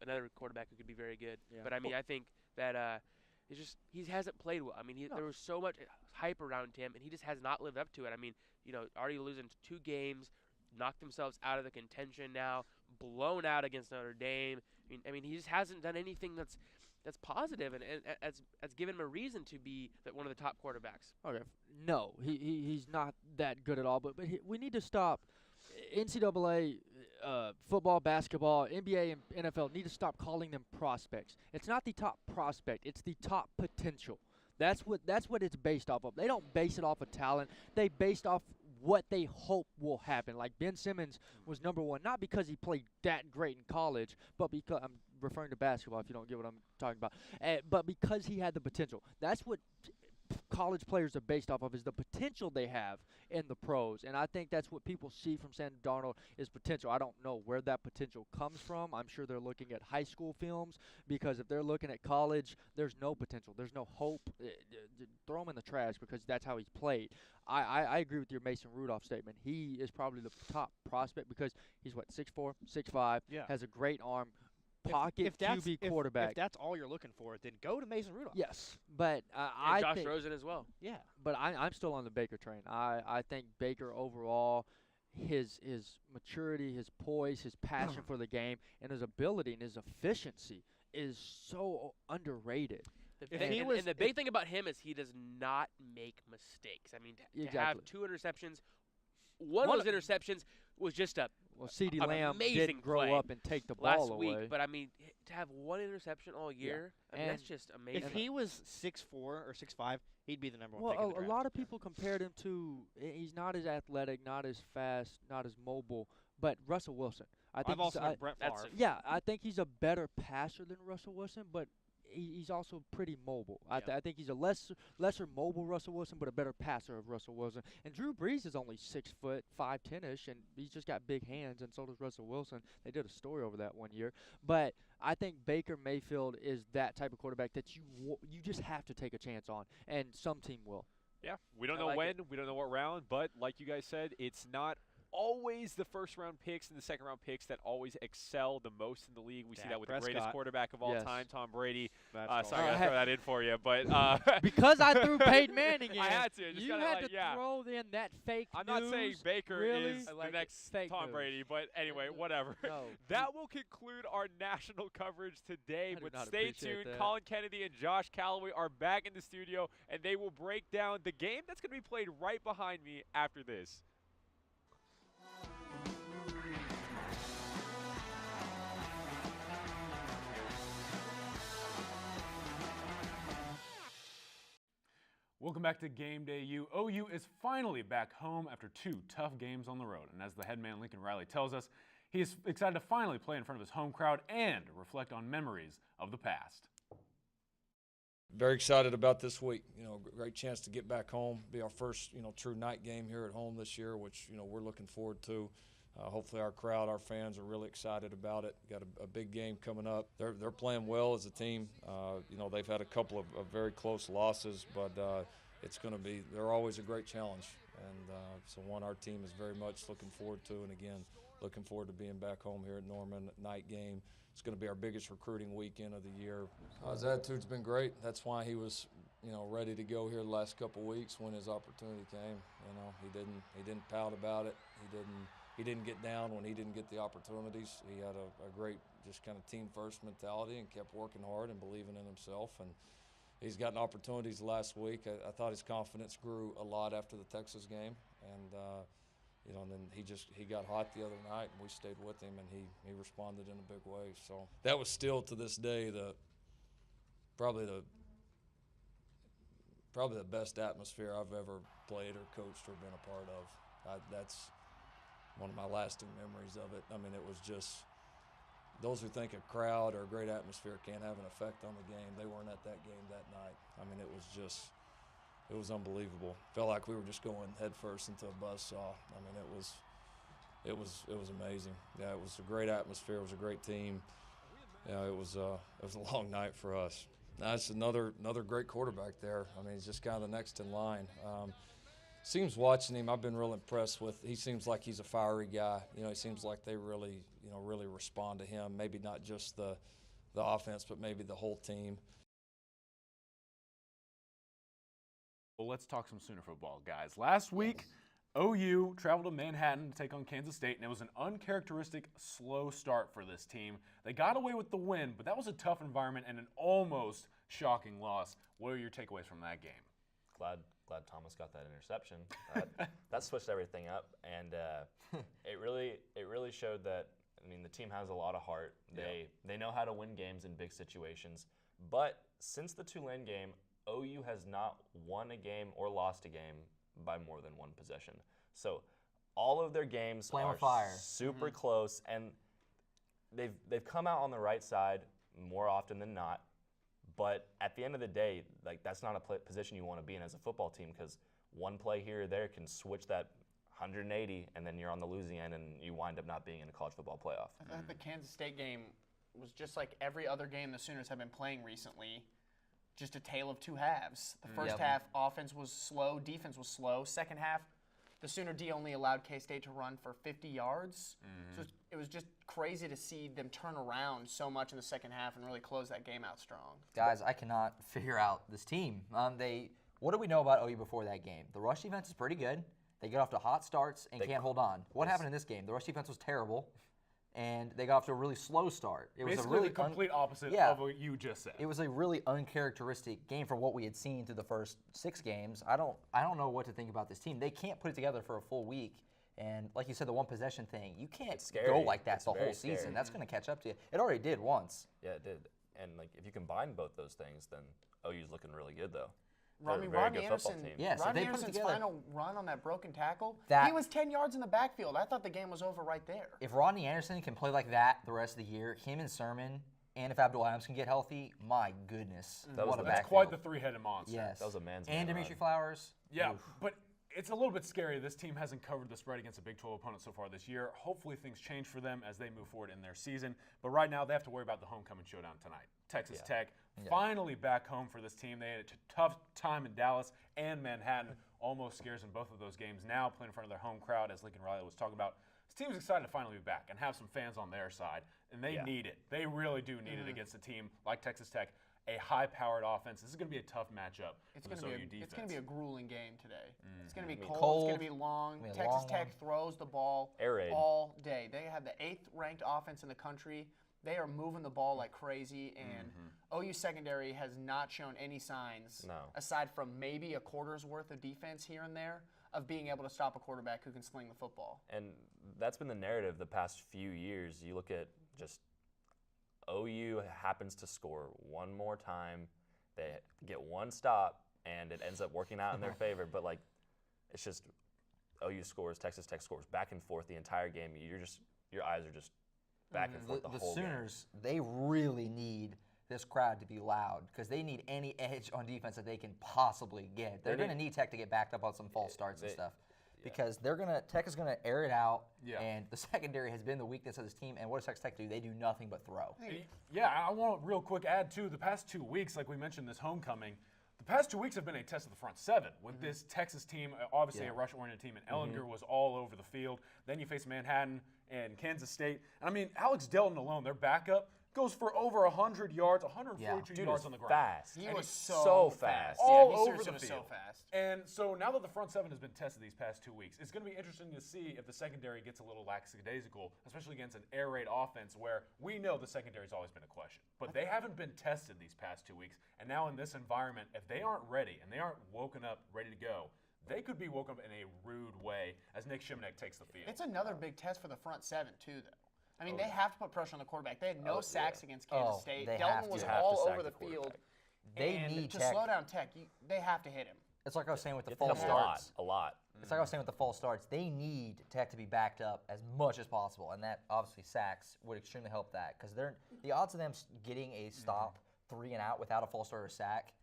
another quarterback who could be very good. Yeah. But I mean, I think that it's just he hasn't played well. I mean, there was so much hype around him, and he just has not lived up to it. I mean, you know, already losing 2 games, knocked themselves out of the contention now, blown out against Notre Dame. I mean, he just hasn't done anything that's positive and that's given him a reason to be one of the top quarterbacks. Okay. No, he's not that good at all. But we need to stop. NCAA, football, basketball, NBA, and NFL need to stop calling them prospects. It's not the top prospect. It's the top potential. That's what it's based off of. They don't base it off of talent. They based off what they hope will happen. Like Ben Simmons was number one, not because he played that great in college, but because I'm referring to basketball if you don't get what I'm talking about, but because he had the potential. That's what college players are based off of, is the potential they have in the pros. And I think that's what people see from Sam Darnold is potential. I don't know where that potential comes from. I'm sure they're looking at high school films, because if they're looking at college, there's no potential. There's no hope. Throw him in the trash, because that's how he's played. I agree with your Mason Rudolph statement. He is probably the top prospect because he's, 6'4", 6'5", has a great arm. Pocket QB quarterback. If that's all you're looking for, then go to Mason Rudolph. Yes, but and Josh Rosen as well. Yeah, but I'm still on the Baker train. I think Baker overall, his maturity, his poise, his passion for the game, and his ability and his efficiency is so underrated. And the big thing about him is he does not make mistakes. I mean, to have 2 interceptions, one of those interceptions was just a CeeDee Lamb didn't grow play up and take the ball last away. week, but I mean, to have 1 interception all year, I mean, that's just amazing. If he was 6'4" or 6'5", he'd be the number one pick in the a draft. lot of people compared him to, he's not as athletic, not as fast, not as mobile, but Russell Wilson. I've also heard Brett Favre. Yeah, I think he's a better passer than Russell Wilson, but he's also pretty mobile. I think he's a lesser mobile Russell Wilson, but a better passer of Russell Wilson. And Drew Brees is only 6 foot, 5'10"ish, and he's just got big hands, and so does Russell Wilson. They did a story over that one year. But I think Baker Mayfield is that type of quarterback that you just have to take a chance on, and some team will. Yeah, we don't know when, we don't know what round, but like you guys said, it's not always the first-round picks and the second-round picks that always excel the most in the league. We see that with the greatest quarterback of all time, Tom Brady. Sorry, I got to throw that in for you. But because I threw Peyton Manning in. I had to. You had to throw in that fake I'm not saying Baker is the next Tom news. Brady, but anyway, whatever. No. That will conclude our national coverage today. But stay tuned. That. Colin Kennedy and Josh Calloway are back in the studio, and they will break down the game that's going to be played right behind me after this. Welcome back to Game Day U. OU is finally back home after 2 tough games on the road. And as the head man Lincoln Riley tells us, he is excited to finally play in front of his home crowd and reflect on memories of the past. Very excited about this week. Great chance to get back home, be our first, true night game here at home this year, which, we're looking forward to. Hopefully our crowd, our fans are really excited about it. Got a big game coming up. They're playing well as a team. They've had a couple of very close losses, but they're always a great challenge. And so one our team is very much looking forward to, and again, looking forward to being back home here at Norman, night game. It's going to be our biggest recruiting weekend of the year. His attitude's been great. That's why he was, ready to go here the last couple of weeks when his opportunity came. He didn't pout about it. He didn't get down when he didn't get the opportunities. He had a great just kind of team-first mentality and kept working hard and believing in himself. And he's gotten opportunities last week. I thought his confidence grew a lot after the Texas game. And, and then he got hot the other night, and we stayed with him, and he responded in a big way. So that was still to this day probably the best atmosphere I've ever played or coached or been a part of. That's one of my lasting memories of it. I mean, it was just, those who think a crowd or a great atmosphere can't have an effect on the game, they weren't at that game that night. I mean, it was unbelievable. Felt like we were just going head first into a buzzsaw. I mean, it was amazing. Yeah, it was a great atmosphere. It was a great team. Yeah, it was a long night for us. That's another great quarterback there. I mean, he's just kind of the next in line. Seems watching him, I've been real impressed with. He seems like he's a fiery guy. He seems like they really respond to him. Maybe not just the offense, but maybe the whole team. Well, let's talk some Sooner football, guys. Last week, OU traveled to Manhattan to take on Kansas State, and it was an uncharacteristic slow start for this team. They got away with the win, but that was a tough environment and an almost shocking loss. What are your takeaways from that game? Glad Thomas got that interception. That switched everything up, and it really showed that, I mean, the team has a lot of heart. They know how to win games in big situations. But since the Tulane game, OU has not won a game or lost a game by more than one possession. So all of their games Playing are with fire. super close, and they've come out on the right side more often than not. But at the end of the day, like that's not a position you want to be in as a football team, because one play here or there can switch that 180, and then you're on the losing end, and you wind up not being in a college football playoff. I thought the Kansas State game was just like every other game the Sooners have been playing recently, just a tale of two halves. The first half, offense was slow, defense was slow. Second half, the Sooner D only allowed K-State to run for 50 yards. So it was just crazy to see them turn around so much in the second half and really close that game out strong. Guys, I cannot figure out this team. What do we know about OU before that game? The rush defense is pretty good. They get off to hot starts and can't hold on. What happened in this game? The rush defense was terrible, and they got off to a really slow start. It was Basically a really the complete opposite of what you just said. It was a really uncharacteristic game from what we had seen through the first 6 games. I don't know what to think about this team. They can't put it together for a full week. And like you said, the one possession thing, you can't go like that the whole season. That's going to catch up to you. It already did once. Yeah, it did. And like if you combine both those things, then OU's looking really good though. Rodney Anderson, Rodney Anderson's final run on that broken tackle, he was 10 yards in the backfield. I thought the game was over right there. If Rodney Anderson can play like that the rest of the year, him and Sermon, and if Abdul Adams can get healthy, my goodness, what a backfield. That's quite the three-headed monster. Yes. That was a man's And man Dimitri run. Flowers. Yeah, Oof. but it's a little bit scary. This team hasn't covered the spread against a Big 12 opponent so far this year. Hopefully things change for them as they move forward in their season. But right now they have to worry about the homecoming showdown tonight. Texas Tech finally back home for this team. They had a tough time in Dallas and Manhattan. Almost scares in both of those games now, playing in front of their home crowd, as Lincoln Riley was talking about. This team's excited to finally be back and have some fans on their side, and they need it. They really do need it against a team like Texas Tech, a high-powered offense. This is going to be a tough matchup for this OU defense. It's going to be a grueling game today. It's going to be cold. It's going to be long. Texas Tech throws the ball all day. They have the 8th-ranked offense in the country. They are moving the ball like crazy, and OU secondary has not shown any signs, aside from maybe a quarter's worth of defense here and there, of being able to stop a quarterback who can sling the football. And that's been the narrative the past few years. You look at just OU happens to score one more time, they get one stop, and it ends up working out in their favor. But like, it's just OU scores, Texas Tech scores, back and forth the entire game. Your eyes are just back and forth the whole game. The Sooners, they really need this crowd to be loud because they need any edge on defense that they can possibly get. They're going to need Tech to get backed up on some false starts and stuff. Because Tech is gonna air it out, and the secondary has been the weakness of this team. And what does Texas Tech do? They do nothing but throw. Yeah, I want to real quick add too. The past 2 weeks, like we mentioned, this homecoming, the past 2 weeks have been a test of the front seven with this Texas team. Obviously, a rush-oriented team, and Ellinger was all over the field. Then you face Manhattan and Kansas State. And I mean, Alex Delton alone, their backup, goes for over 100 yards, 142 yards on the ground. Fast. He was so fast. All he over the was field. so fast. And so now that the front seven has been tested these past 2 weeks, it's going to be interesting to see if the secondary gets a little lackadaisical, especially against an air raid offense where we know the secondary's always been a question. But they haven't been tested these past 2 weeks. And now in this environment, if they aren't ready and they aren't woken up, ready to go, they could be woken up in a rude way as Nick Shimonek takes the field. It's another big test for the front seven, too, though. I mean, they have to put pressure on the quarterback. They had no sacks against Kansas State. Delton was all over the field. They need to Tech. slow down Tech, they have to hit him. It's like I was saying with the false starts. A lot. It's like I was saying with the false starts. They need Tech to be backed up as much as possible, and that obviously sacks would extremely help that because the odds of them getting a stop 3 and out without a false start or sack,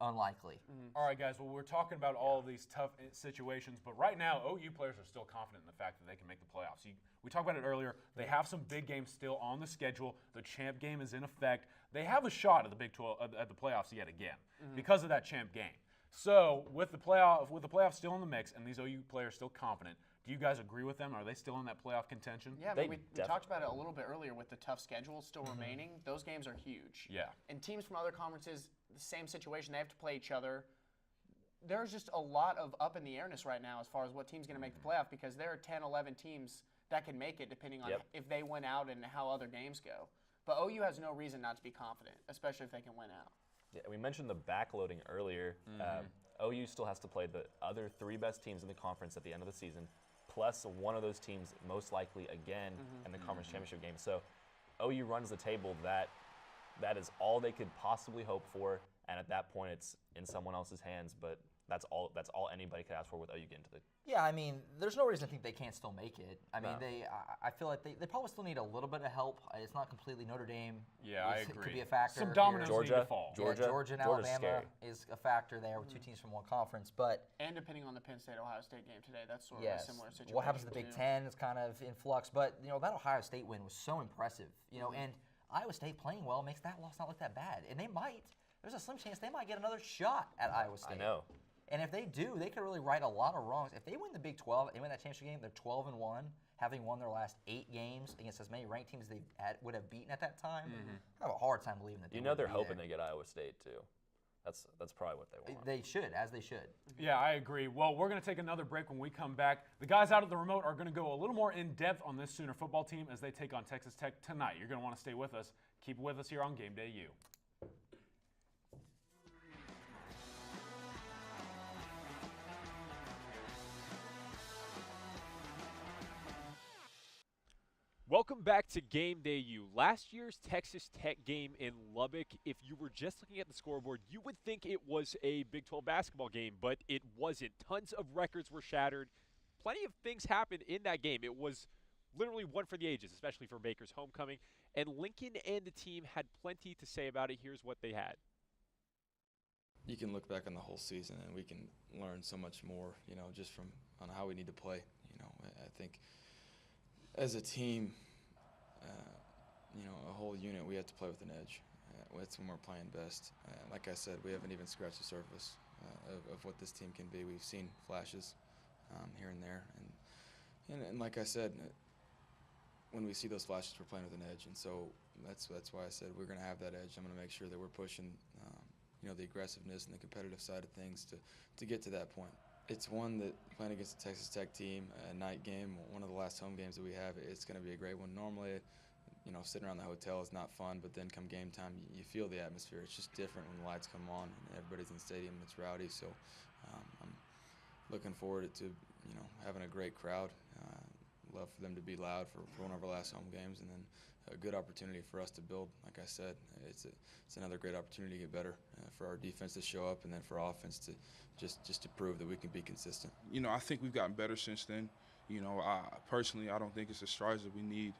unlikely. All right, guys. Well, we're talking about all of these tough situations, but right now, OU players are still confident in the fact that they can make the playoffs. We talked about it earlier. They have some big games still on the schedule. The champ game is in effect. They have a shot at the Big 12 at the playoffs yet again because of that champ game. So with the playoffs still in the mix and these OU players still confident, do you guys agree with them? Are they still in that playoff contention? Yeah, but we talked about it a little bit earlier with the tough schedule still remaining. Those games are huge. Yeah. And teams from other conferences, the same situation. They have to play each other. There's just a lot of up in the airness right now as far as what team's going to make the playoff because there are 10, 11 teams that can make it depending on if they win out and how other games go. But OU has no reason not to be confident, especially if they can win out. Yeah, we mentioned the backloading earlier. OU still has to play the other 3 best teams in the conference at the end of the season, plus one of those teams most likely again in the conference championship game. So OU runs the table that is all they could possibly hope for, and at that point it's in someone else's hands. But that's all anybody could ask for with OU getting to the. Yeah, I mean, there's no reason to think they can't still make it. I mean, No. I feel like they probably still need a little bit of help. It's not completely Notre Dame. Yeah, I It agree. could be a factor. Some here. dominoes need Georgia, to fall. Georgia and Georgia's Alabama scary. is a factor there with two teams from one conference. But And depending on the Penn State-Ohio State game today, that's sort of yes, a similar situation. what happens to the Big too. Ten is kind of in flux. But that Ohio State win was so impressive. And Iowa State playing well makes that loss not look that bad. And they might. There's a slim chance they might get another shot at Iowa State. I know. And if they do, they could really right a lot of wrongs. If they win the Big 12, they win that championship game, they're 12-1, having won their last 8 games against as many ranked teams as they would have beaten at that time. I have a hard time believing that. They're hoping they get Iowa State too. That's probably what they want. They should, as they should. Yeah, I agree. Well, we're going to take another break. When we come back, the guys out at the remote are going to go a little more in depth on this Sooner football team as they take on Texas Tech tonight. You're going to want to stay with us. Keep with us here on Game Day U. Welcome back to Game Day U. Last year's Texas Tech game in Lubbock, if you were just looking at the scoreboard, you would think it was a Big 12 basketball game, but it wasn't. Tons of records were shattered. Plenty of things happened in that game. It was literally one for the ages, especially for Baker's homecoming. And Lincoln and the team had plenty to say about it. Here's what they had. You can look back on the whole season and we can learn so much more, just on how we need to play. I think as a team, a whole unit, we have to play with an edge. That's when we're playing best. Like I said, we haven't even scratched the surface of what this team can be. We've seen flashes here and there, and like I said, when we see those flashes, we're playing with an edge, and so that's why I said we're going to have that edge. I'm going to make sure that we're pushing, the aggressiveness and the competitive side of things to get to that point. It's one that playing against the Texas Tech team, a night game, one of the last home games that we have, it's going to be a great one. Normally, sitting around the hotel is not fun, but then come game time, you feel the atmosphere. It's just different when the lights come on and everybody's in the stadium and it's rowdy. So I'm looking forward to having a great crowd. Love for them to be loud for one of our last home games, and then a good opportunity for us to build. Like I said, it's another great opportunity to get better, for our defense to show up, and then for offense to just to prove that we can be consistent. I think we've gotten better since then. Personally, I don't think it's the strides that we need,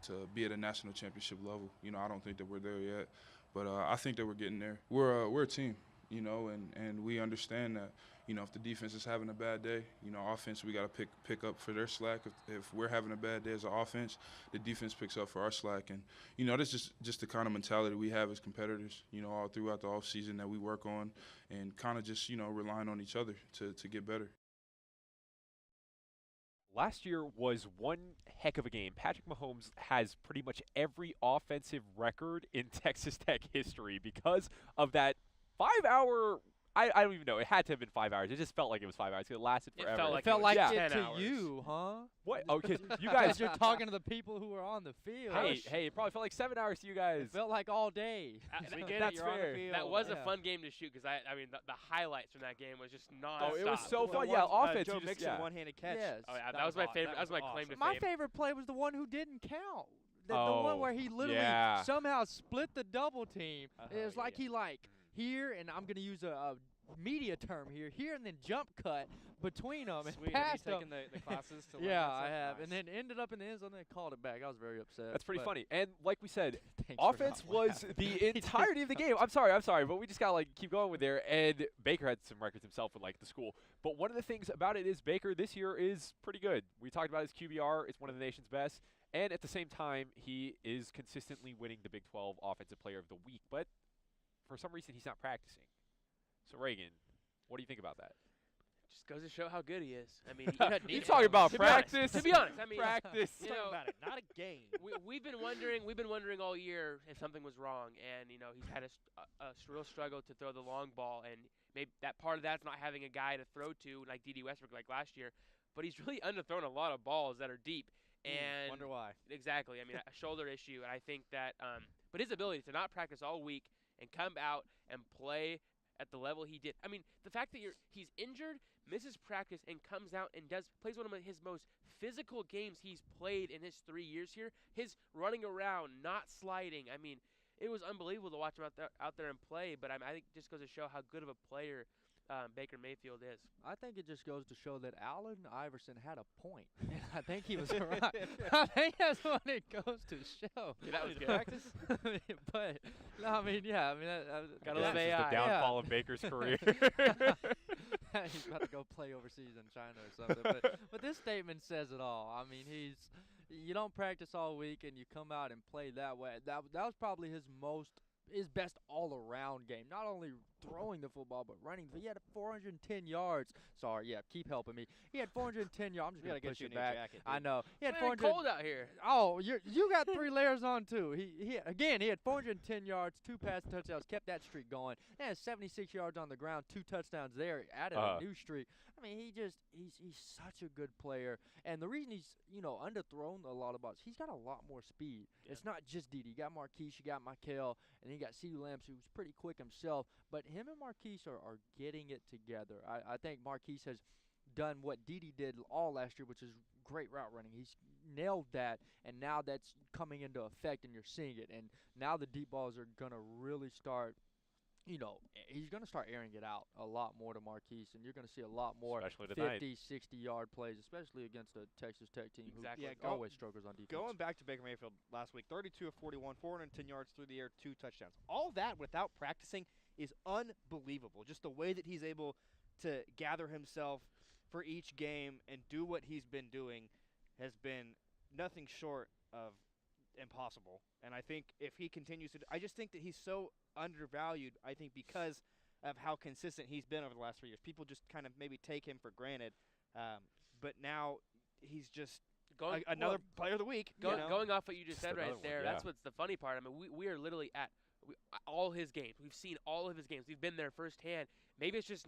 to be at a national championship level. I don't think that we're there yet, but I think that we're getting there. We're a team, and we understand that, if the defense is having a bad day, offense, we got to pick up for their slack. If we're having a bad day as an offense, the defense picks up for our slack. And, that's just the kind of mentality we have as competitors, all throughout the offseason that we work on, and kind of just, relying on each other to get better. Last year was one heck of a game. Patrick Mahomes has pretty much every offensive record in Texas Tech history because of that 5-hour I don't even know. It had to have been 5 hours. It just felt like it was 5 hours. It lasted forever. It felt like it felt like yeah. it 10 to hours. you, huh? What? Oh, because you Guys, guys. you're talking to the people who were on the field. Hey, it probably felt like 7 hours to you guys. It felt like all day. We So get it, that's you're on the fair. field. That was a Yeah. fun game to shoot because I mean the highlights from that game was just nonstop. Oh, it was so The fun. one- Yeah, offense. Joe you just, Mixon yeah. one-handed catch. Yes. Oh yeah, that was my favorite. That was my claim to My fame. favorite play was the one who didn't count. The Oh, one where he literally yeah. somehow split the double team. It was like yeah. he here, and I'm gonna use a media term here, and then jump cut between them and Sweet. Have you passed them. taken the classes to learn Yeah, that I stuff? have, Nice. and then ended up in the end zone and called it back. I was very upset. That's pretty but funny. And like we said, thanks for offense not was laughing. the entirety of the game. I'm sorry, but we just gotta keep going with there. And Baker had some records himself with the school. But one of the things about it is Baker this year is pretty good. We talked about his QBR; it's one of the nation's best. And at the same time, he is consistently winning the Big 12 Offensive Player of the Week. But for some reason, he's not practicing. So Reagan, what do you think about that? Just goes to show how good he is. I mean, You talking about to be honest, practice? To be honest, I mean, practice. you know, about it, not a game. we've been wondering all year if something was wrong, and he's had a real struggle to throw the long ball, and maybe that part of that's not having a guy to throw to like D.D. Westbrook like last year, but he's really underthrown a lot of balls that are deep. And Wonder why. exactly, I mean, a shoulder issue, and I think that, but his ability to not practice all week and come out and play at the level he did. I mean, the fact that he's injured, misses practice, and comes out and plays one of his most physical games he's played in his 3 years here. His running around, not sliding. I mean, it was unbelievable to watch him out there and play. But I think it just goes to show how good of a player Baker Mayfield is. I think it just goes to show that Allen Iverson had a point. I think he was right. I think that's what it goes to show. Yeah, that was good. Practice? But no, I mean, yeah, I mean, Gotta This love is AI. the downfall of Baker's career. He's about to go play overseas in China or something. But this statement says it all. I mean, you don't practice all week and you come out and play that way. That was probably his best all-around game. Not only throwing the football, but running. He had 410 yards. Sorry, yeah, keep helping me. He had 410 yards. I'm just We gotta gonna get push you a it new back. jacket, I dude. know. He had It's really 400. cold out here. Oh, you got 3 layers on too. He had 410 yards, 2 pass touchdowns, kept that streak going. And had 76 yards on the ground, 2 touchdowns there, added a new streak. I mean, he's such a good player. And the reason he's underthrown a lot of balls, he's got a lot more speed. Yeah. It's not just Dede. You got Marquise, you got Michael, and then you got CeeDee Lamb, who's pretty quick himself. But him and Marquise are getting it together. I think Marquise has done what Dede did all last year, which is great route running. He's nailed that, and now that's coming into effect, and you're seeing it. And now the deep balls are going to really start, he's going to start airing it out a lot more to Marquise, and you're going to see a lot more Especially tonight. 50, 60-yard plays, especially against a Texas Tech team Exactly. who Yeah, always struggles on defense. Going back to Baker Mayfield last week, 32 of 41, 410 yards through the air, 2 touchdowns. All that without practicing is unbelievable. Just the way that he's able to gather himself for each game and do what he's been doing has been nothing short of impossible. And I think if he continues to I just think that he's so undervalued, I think, because of how consistent he's been over the last 3 years. People just kind of maybe take him for granted. But now he's just another player of the week. Going off what you just said right another one, there, yeah. that's what's the funny part. I mean, we are literally at all his games. We've seen all of his games. We've been there firsthand. Maybe it's just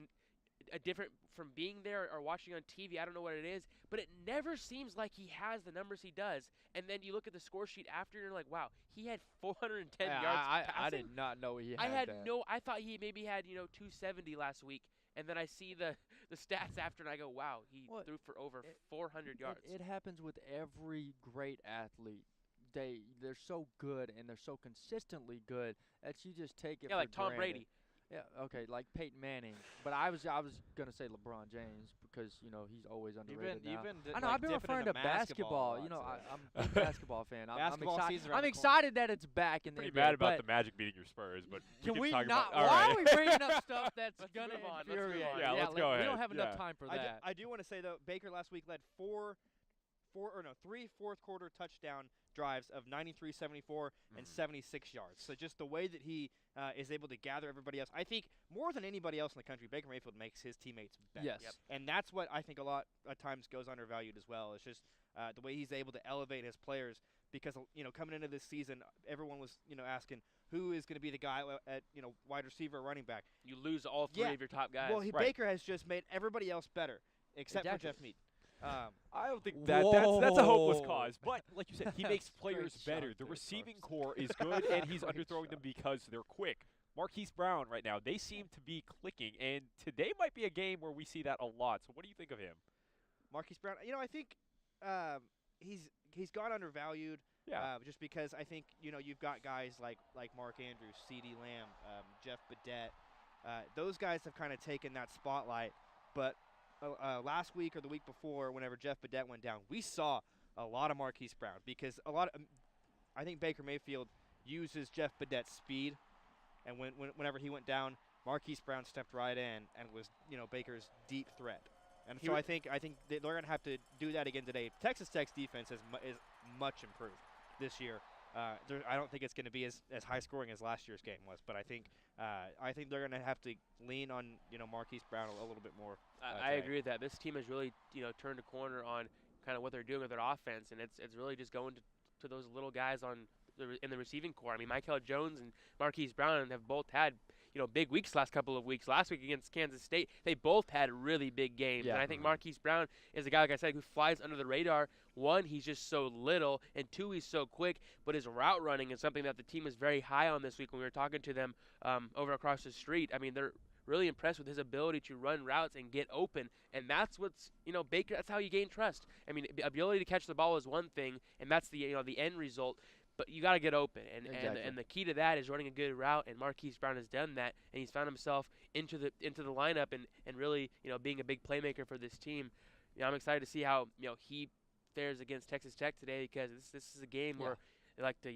a different from being there or watching on TV. I don't know what it is, but it never seems like he has the numbers he does. And then you look at the score sheet after, and you're like, wow, he had 410 yards I passing. did not know he had that. I thought he maybe had 270 last week. And then I see the stats after, and I go, wow, he threw for over 400 yards. It happens with every great athlete. They're so good and they're so consistently good that you just take it for like Tom granted. Brady. Yeah, okay, like Peyton Manning. But I was gonna say LeBron James because he's always underrated now. I know I've been referring to basketball. I'm a big basketball fan. I'm excited. I'm excited that it's back in the Pretty NBA, mad about but the Magic beating your Spurs, but can we talk not? about, all Why right. are we bringing up stuff that's gonna move on, let's move infuriate? on. Yeah, let's go We ahead. don't have enough Yeah. time for that. I do want to say, though, Baker last week led 3 fourth-quarter touchdown drives of 93, 74, and 76 yards. So just the way that he is able to gather everybody else. I think more than anybody else in the country, Baker Mayfield makes his teammates better. Yes. Yep. And that's what I think a lot of times goes undervalued as well. It's just the way he's able to elevate his players because, coming into this season, everyone was, asking who is going to be the guy at, wide receiver or running back. You lose all 3 of your top guys. Well, Baker has just made everybody else better except for Jeff Mead. I don't think that's a hopeless cause. But like you said, he makes players better. The receiving core is good, and he's underthrowing them because they're quick. Marquise Brown right now, they seem to be clicking, and today might be a game where we see that a lot. So what do you think of him? Marquise Brown, I think he's gone undervalued. Yeah. Just because I think you've got guys like Mark Andrews, CeeDee Lamb, Jeff Badette. Those guys have kind of taken that spotlight, but. Last week or the week before, whenever Jeff Badette went down, we saw a lot of Marquise Brown because I think Baker Mayfield uses Jeff Badette's speed, and whenever he went down, Marquise Brown stepped right in and was Baker's deep threat. And so I think they're going to have to do that again today. Texas Tech's defense is much improved this year. I don't think it's going to be as high scoring as last year's game was, but I think they're going to have to lean on Marquise Brown a little bit more. I agree with that. This team has really turned a corner on kind of what they're doing with their offense, and it's really just going to those little guys in the receiving core. I mean, Michael Jones and Marquise Brown have both had big weeks last couple of weeks. Last week against Kansas State, they both had really big games. Yeah. And I think Marquise Brown is a guy, like I said, who flies under the radar. One, he's just so little, and two, he's so quick. But his route running is something that the team is very high on this week when we were talking to them over across the street. I mean, they're really impressed with his ability to run routes and get open, and that's what's Baker. That's how you gain trust. I mean, the ability to catch the ball is one thing, and that's the the end result. but you got to get open, and Exactly. and the key to that is running a good route. And Marquise Brown has done that, and he's found himself into the lineup and really being a big playmaker for this team. I'm excited to see how he fares against Texas Tech today, because this is a game where they like to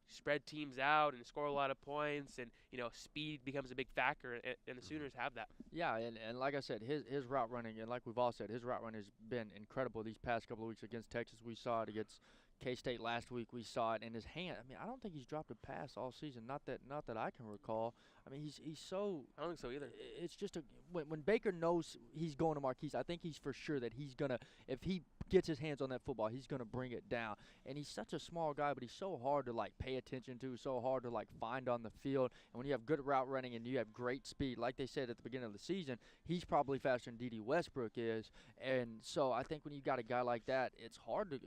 spread teams out and score a lot of points, and speed becomes a big factor, and the Sooners have that. Yeah, and like I said, his route running, and like we've all said, his route running has been incredible these past couple of weeks against Texas. We saw it against K-State last week. We saw it in his hand. I mean, I don't think he's dropped a pass all season. Not that I can recall. I mean, he's so. I don't think so either. It's just when Baker knows he's going to Marquise, I think he's for sure that he's gonna, if he gets his hands on that football, he's gonna bring it down. And he's such a small guy, but he's so hard to pay attention to, so hard to find on the field. And when you have good route running and you have great speed, like they said at the beginning of the season, he's probably faster than D.D. Westbrook is. And so I think when you got a guy like that, it's hard to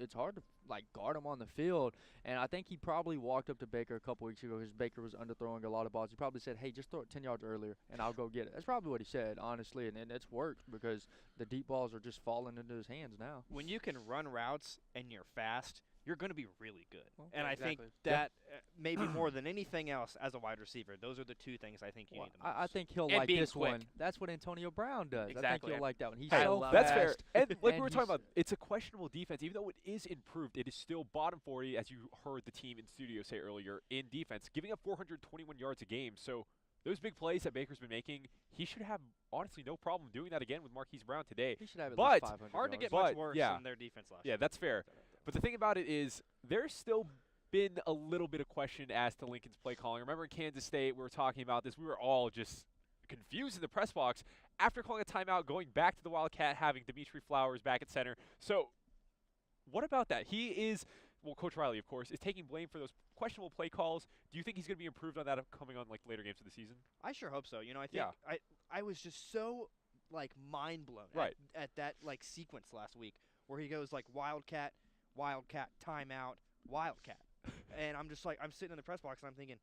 guard him on the field. And I think he probably walked up to Baker a couple weeks ago because Baker was underthrowing a lot of balls. He probably said, hey, just throw it 10 yards earlier and I'll go get it. That's probably what he said, honestly, and it's worked because the deep balls are just falling into his hands now. When you can run routes and you're fast, you're going to be really good. And I think exactly. that maybe more than anything else as a wide receiver, those are the two things I think you need the most. I think he'll And like being this quick. one. That's what Antonio Brown does. I think Exactly. he'll like that one. He's Hey, so that's fast. fair. And like we and were talking he's- about, it's a questionable defense. Even though it is improved, it is still bottom 40, as you heard the team in studio say earlier, in defense, giving up 421 yards a game. So those big plays that Baker's been making, he should have honestly no problem doing that again with Marquise Brown today. He should have at But- least 500 Hard to yards. get much But, worse yeah. than their defense last Yeah, year. that's fair. But the thing about it is, there's still been a little bit of question as to Lincoln's play calling. Remember in Kansas State, we were talking about this. We were all just confused in the press box after calling a timeout, going back to the Wildcat, having Dimitri Flowers back at center. So what about that? He is, well, Coach Riley, of course, is taking blame for those questionable play calls. Do you think he's going to be improved on that coming on later games of the season? I sure hope so. I think Yeah. I was just so mind blown Right. at that sequence last week where he goes Wildcat, timeout, Wildcat. And I'm just I'm sitting in the press box and I'm thinking,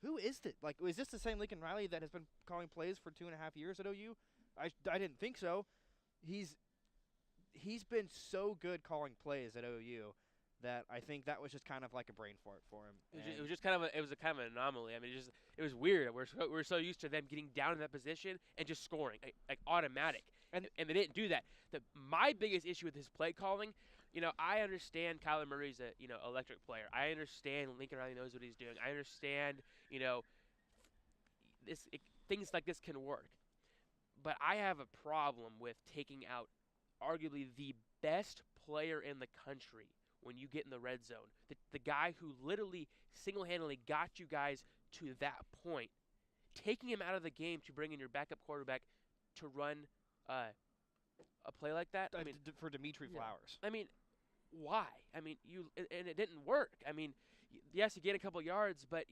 who is this? Is this the same Lincoln Riley that has been calling plays for 2.5 years at OU? I didn't think so. He's been so good calling plays at OU that I think that was just kind of like a brain fart for him. It was just kind of an anomaly. I mean, it was weird. We're so used to them getting down in that position and just scoring like automatic, and they didn't do that. My biggest issue with his play calling, I understand Kyler Murray's a electric player. I understand Lincoln Riley knows what he's doing. I understand things like this can work, but I have a problem with taking out arguably the best player in the country when you get in the red zone. The guy who literally single-handedly got you guys to that point, taking him out of the game to bring in your backup quarterback to run a play like that. I mean, for Dimitri Flowers. I mean, why? I mean, and it didn't work. I mean, yes, you gained a couple yards, but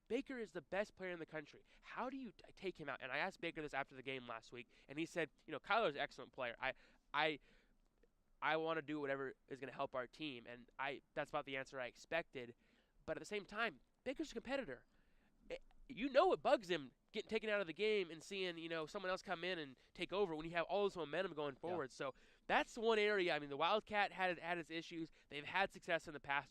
Baker is the best player in the country. How do you take him out? And I asked Baker this after the game last week, and he said, Kyler's an excellent player. I want to do whatever is going to help our team, and that's about the answer I expected. But at the same time, Baker's a competitor. It bugs him getting taken out of the game and seeing someone else come in and take over when you have all this momentum going forward. So that's one area. I mean, the Wildcat had its issues. They've had success in the past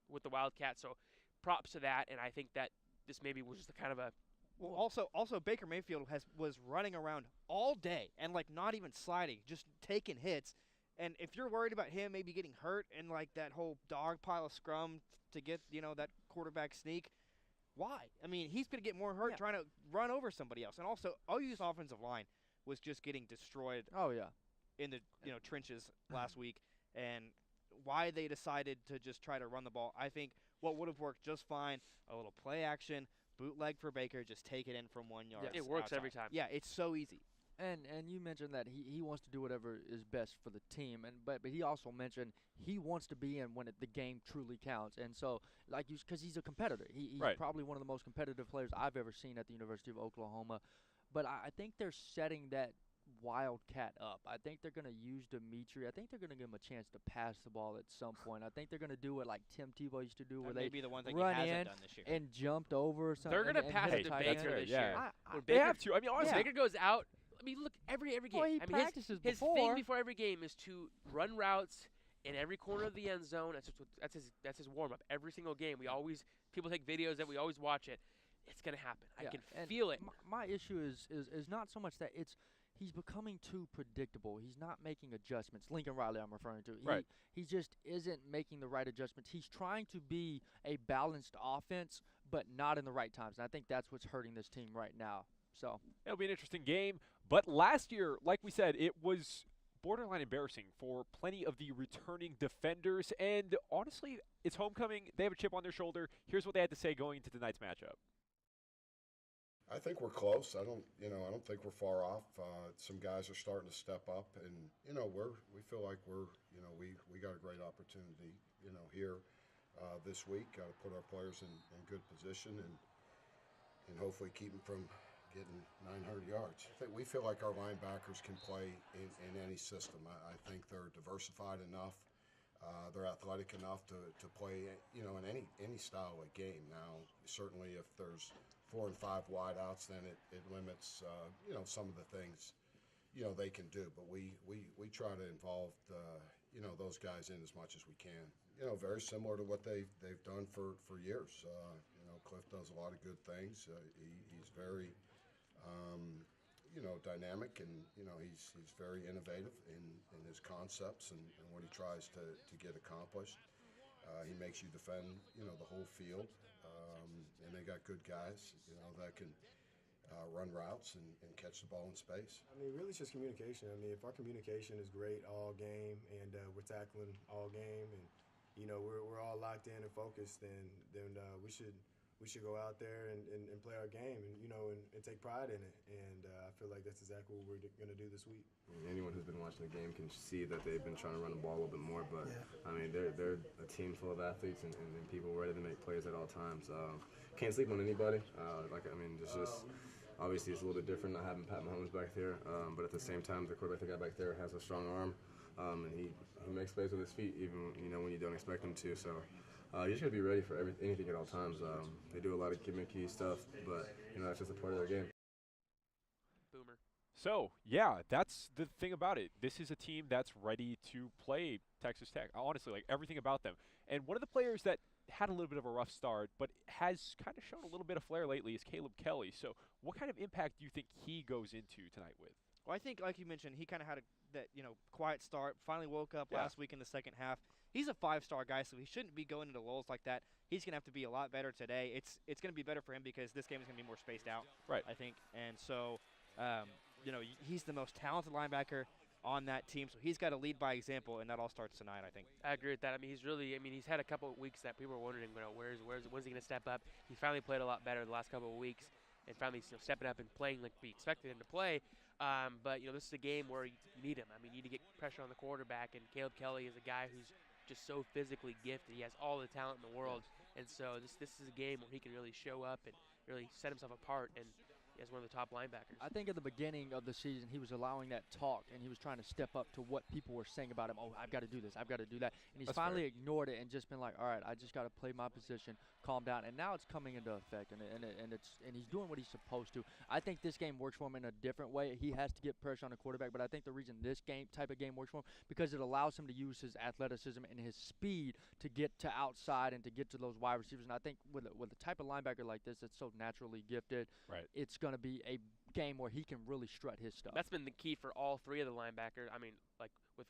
with the Wildcat, so props to that. And I think that this maybe was just a kind of a. Well, also Baker Mayfield was running around all day and not even sliding, just taking hits. And if you're worried about him maybe getting hurt in that whole dog pile of scrum to get that quarterback sneak, why? I mean, he's going to get more hurt trying to run over somebody else. And also, OU's offensive line was just getting destroyed. Oh yeah. In the trenches last week, and why they decided to just try to run the ball, I think what would have worked just fine, a little play action, bootleg for Baker, just take it in from 1 yard. It works outside. every time. Yeah, it's so easy. And you mentioned that he wants to do whatever is best for the team, but he also mentioned he wants to be in when the game truly counts. And so, because he's a competitor, he's Right. probably one of the most competitive players I've ever seen at the University of Oklahoma. But I think they're setting that Wildcat up. I think they're going to use Dimitri. I think they're going to give him a chance to pass the ball at some point. I think they're going to do what Tim Tebow used to do, where That may they be the one thing run he hasn't in done this year. and jumped over or something. They're going to and pass hit it a to tight Baker end. this yeah. year. When They Baker- have to. I mean, honestly, Baker goes out. I mean, look, every game. Well, he I mean, practices his before. thing before every game is to run routes in every corner of the end zone. That's his warm up. Every single game, people take videos that we always watch it. It's gonna happen. I can feel it. My issue is not so much that he's becoming too predictable. He's not making adjustments. Lincoln Riley, I'm referring to. Right. He just isn't making the right adjustments. He's trying to be a balanced offense, but not in the right times. And I think that's what's hurting this team right now. So it'll be an interesting game. But last year, like we said, it was borderline embarrassing for plenty of the returning defenders. And honestly, it's homecoming. They have a chip on their shoulder. Here's what they had to say going into tonight's matchup. I think we're close. I don't think we're far off. Some guys are starting to step up, and we feel like we got a great opportunity, here this week. Got to put our players in good position and hopefully keep them from getting 900 yards. We feel like our linebackers can play in any system. I think they're diversified enough. They're athletic enough to play, in any style of game. Now, certainly if there's 4 and 5 wideouts, then it limits, some of the things, they can do. But we try to involve, those guys in as much as we can. Very similar to what they've done for years. Cliff does a lot of good things. He's very, dynamic, and he's very innovative in his concepts and what he tries to get accomplished. He makes you defend, the whole field, and they got good guys, that can run routes and catch the ball in space. I mean, really, it's just communication. I mean, if our communication is great all game, and we're tackling all game, and we're all locked in and focused, then we should go out there and play our game, and take pride in it. And I feel like that's exactly what we're going to do this week. Anyone who's been watching the game can see that they've been trying to run the ball a little bit more. But I mean, they're a team full of athletes and people ready to make plays at all times. Can't sleep on anybody. Just obviously it's a little bit different not having Pat Mahomes back there. But at the same time, the quarterback they got back there has a strong arm, and he makes plays with his feet even when you don't expect him to. So. You just got to be ready for anything at all times. They do a lot of gimmicky stuff, but that's just a part of their game. Boomer. So, yeah, that's the thing about it. This is a team that's ready to play Texas Tech. Honestly, like everything about them. And one of the players that had a little bit of a rough start, but has kind of shown a little bit of flair lately is Caleb Kelly. So, what kind of impact do you think he goes into tonight with? Well, I think, like you mentioned, he kind of had that quiet start. Finally woke up last week in the second half. He's a 5-star guy, so he shouldn't be going into lulls like that. He's going to have to be a lot better today. It's going to be better for him because this game is going to be more spaced out, I think. And so, he's the most talented linebacker on that team, so he's got to lead by example, and that all starts tonight, I think. I agree with that. I mean, he's had a couple of weeks that people were wondering, when's he going to step up? He finally played a lot better the last couple of weeks, and finally stepping up and playing like we expected him to play. But this is a game where you need him. I mean, you need to get pressure on the quarterback, and Caleb Kelly is a guy who's just so physically gifted. He has all the talent in the world, and so this is a game where he can really show up and really set himself apart and as one of the top linebackers. I think at the beginning of the season he was allowing that talk, and he was trying to step up to what people were saying about him. Oh, I've got to do this, I've got to do that. And he's finally ignored it and just been like, all right, I just got to play my position, calm down. And now it's coming into effect, and he's doing what he's supposed to. I think this game works for him in a different way. He has to get pressure on the quarterback, but I think the reason this type of game works for him because it allows him to use his athleticism and his speed to get to outside and to get to those wide receivers. And I think with a type of linebacker like this that's so naturally gifted, it's going to be a game where he can really strut his stuff. That's been the key for all three of the linebackers. I mean, like with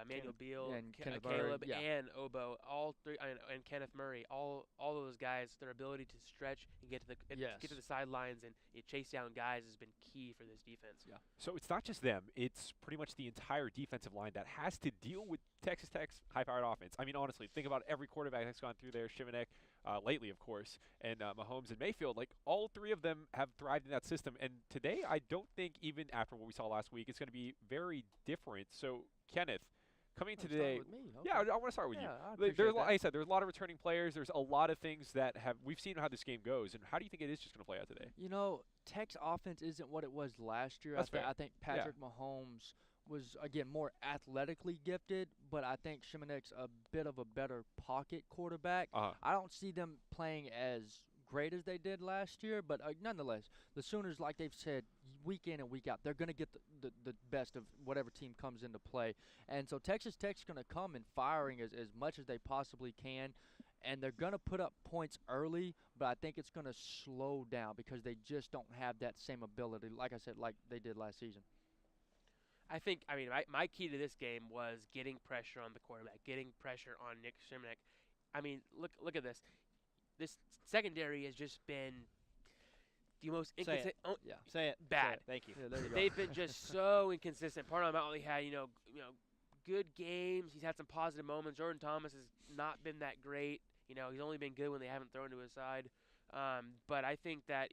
Manuel Beal, and Caleb, and Obo, all three, and Kenneth Murray, all of those guys, their ability to stretch and get to the sidelines and chase down guys has been key for this defense. Yeah. So it's not just them; it's pretty much the entire defensive line that has to deal with Texas Tech's high-powered offense. I mean, honestly, think about every quarterback that's gone through there. Shivanek, lately, of course, and Mahomes and Mayfield. Like all three of them have thrived in that system. And today, I don't think even after what we saw last week, it's going to be very different. So, Kenneth, coming to today, I want to start with you. There's, like I said, there's a lot of returning players. There's a lot of things that we've seen how this game goes. And how do you think it is just going to play out today? Tech's offense isn't what it was last year. I think Patrick Mahomes was, again, more athletically gifted, but I think Shimonek's a bit of a better pocket quarterback. I don't see them playing as great as they did last year, but nonetheless, the Sooners, like they've said, week in and week out, they're going to get the best of whatever team comes into play. And so Texas Tech's going to come in firing as much as they possibly can, and they're going to put up points early, but I think it's going to slow down because they just don't have that same ability, like I said, like they did last season. I mean, my key to this game was getting pressure on the quarterback, getting pressure on Nick Shimonek. I mean, look at this. This secondary has just been the most inconsistent. Say it. Bad. Say it. Thank you. Yeah, They've been just so inconsistent. Part of them only had good games. He's had some positive moments. Jordan Thomas has not been that great. He's only been good when they haven't thrown to his side. But I think that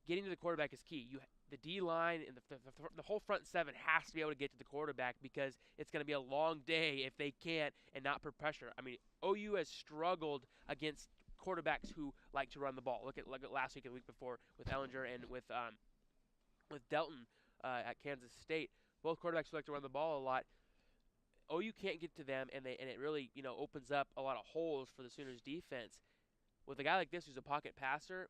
getting to the quarterback is key. The D-line and the whole front seven has to be able to get to the quarterback because it's going to be a long day if they can't and not put pressure. I mean, OU has struggled against quarterbacks who like to run the ball. Look at last week and the week before with Ellinger and with Delton at Kansas State. Both quarterbacks who like to run the ball a lot. OU can't get to them, and it really opens up a lot of holes for the Sooners defense. With a guy like this who's a pocket passer,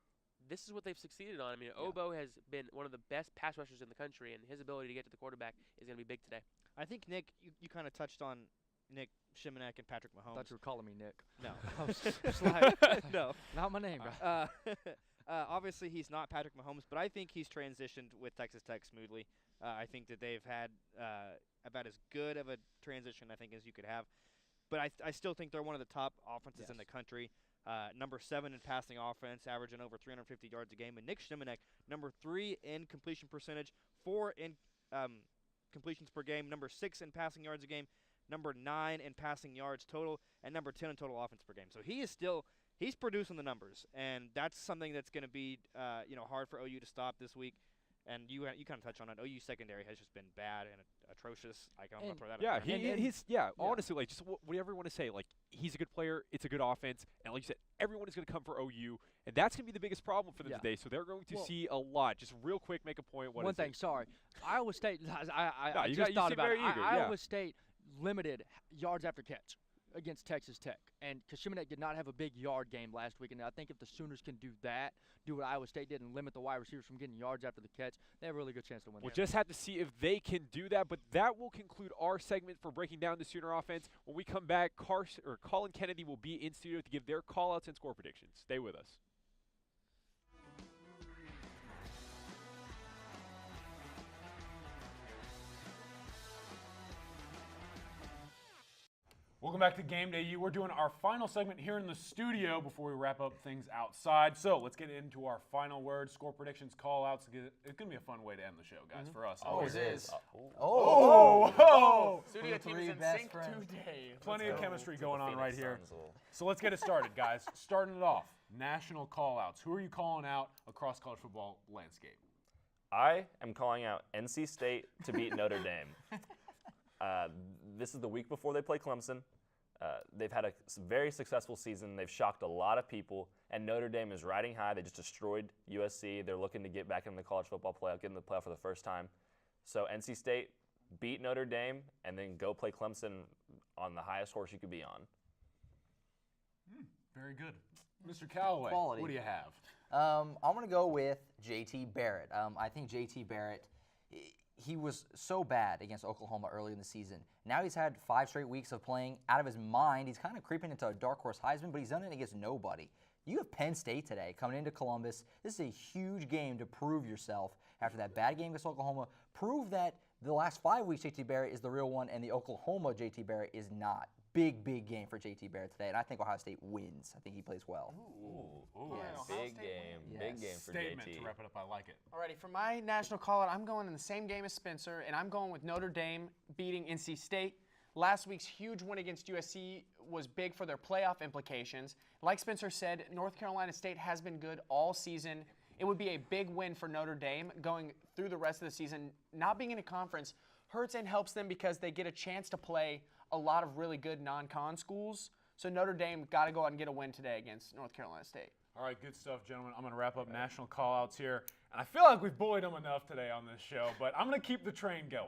this is what they've succeeded on. I mean, Obo has been one of the best pass rushers in the country, and his ability to get to the quarterback is going to be big today. I think, Nick, you kind of touched on Nick Shimonek and Patrick Mahomes. I thought you were calling me Nick. No. I was just like, no. Not my name, bro. Obviously, he's not Patrick Mahomes, but I think he's transitioned with Texas Tech smoothly. I think that they've had about as good of a transition, I think, as you could have. But I still think they're one of the top offenses in the country. Number 7 in passing offense, averaging over 350 yards a game. And Nick Shimonek, number 3 in completion percentage, 4 in completions per game, number 6 in passing yards a game, number 9 in passing yards total, and number 10 in total offense per game. So he's producing the numbers, and that's something that's going to be hard for OU to stop this week. And you kind of touched on it. OU secondary has just been bad and atrocious. I'm going to throw that out there. Honestly, like, just whatever you want to say, like, he's a good player, it's a good offense, and like you said, everyone is going to come for OU, and that's going to be the biggest problem for them today. So they're going to see a lot. Just real quick, make a point. One thing, sorry. Iowa State, I just thought about it. Iowa State limited yards after catch against Texas Tech. And Shimonek did not have a big yard game last week, and I think if the Sooners can do that, do what Iowa State did and limit the wide receivers from getting yards after the catch, they have a really good chance to win. We'll just have to see if they can do that, but that will conclude our segment for breaking down the Sooner offense. When we come back, Colin Kennedy will be in studio to give their call-outs and score predictions. Stay with us. Welcome back to Game Day U. We're doing our final segment here in the studio before we wrap up things outside. So let's get into our final words, score predictions, call-outs. It's going to be a fun way to end the show, guys, for us. Always is. Studio team is in sync today. Plenty of chemistry going on right here. So let's get it started, guys. Starting it off, national call-outs. Who are you calling out across college football landscape? I am calling out NC State to beat Notre Dame. This is the week before they play Clemson. They've had a very successful season. They've shocked a lot of people, and Notre Dame is riding high. They just destroyed USC. They're looking to get back in the college football playoff, get in the playoff for the first time. So NC State beat Notre Dame and then go play Clemson on the highest horse you could be on. Very good. Mr. Callaway, Quality. What do you have? I'm going to go with J.T. Barrett. I think J.T. Barrett, he was so bad against Oklahoma early in the season. Now he's had 5 straight weeks of playing out of his mind. He's kind of creeping into a dark horse Heisman, but he's done it against nobody. You have Penn State today coming into Columbus. This is a huge game to prove yourself after that bad game against Oklahoma. Prove that the last 5 weeks J.T. Barrett is the real one and the Oklahoma J.T. Barrett is not. Big game for J.T. Barrett today, and I think Ohio State wins. I think he plays well. Yes. Big game. Yes. Big game for Statement JT. to wrap it up. I like it. Alrighty, for my national call-out, I'm going in the same game as Spencer, and I'm going with Notre Dame beating NC State. Last week's huge win against USC was big for their playoff implications. Like Spencer said, North Carolina State has been good all season. It would be a big win for Notre Dame going through the rest of the season. Not being in a conference hurts and helps them because they get a chance to play a lot of really good non-con schools. So Notre Dame got to go out and get a win today against North Carolina State. All right, good stuff, gentlemen. I'm going to wrap up national call-outs here. And I feel like we've bullied them enough today on this show, but I'm going to keep the train going.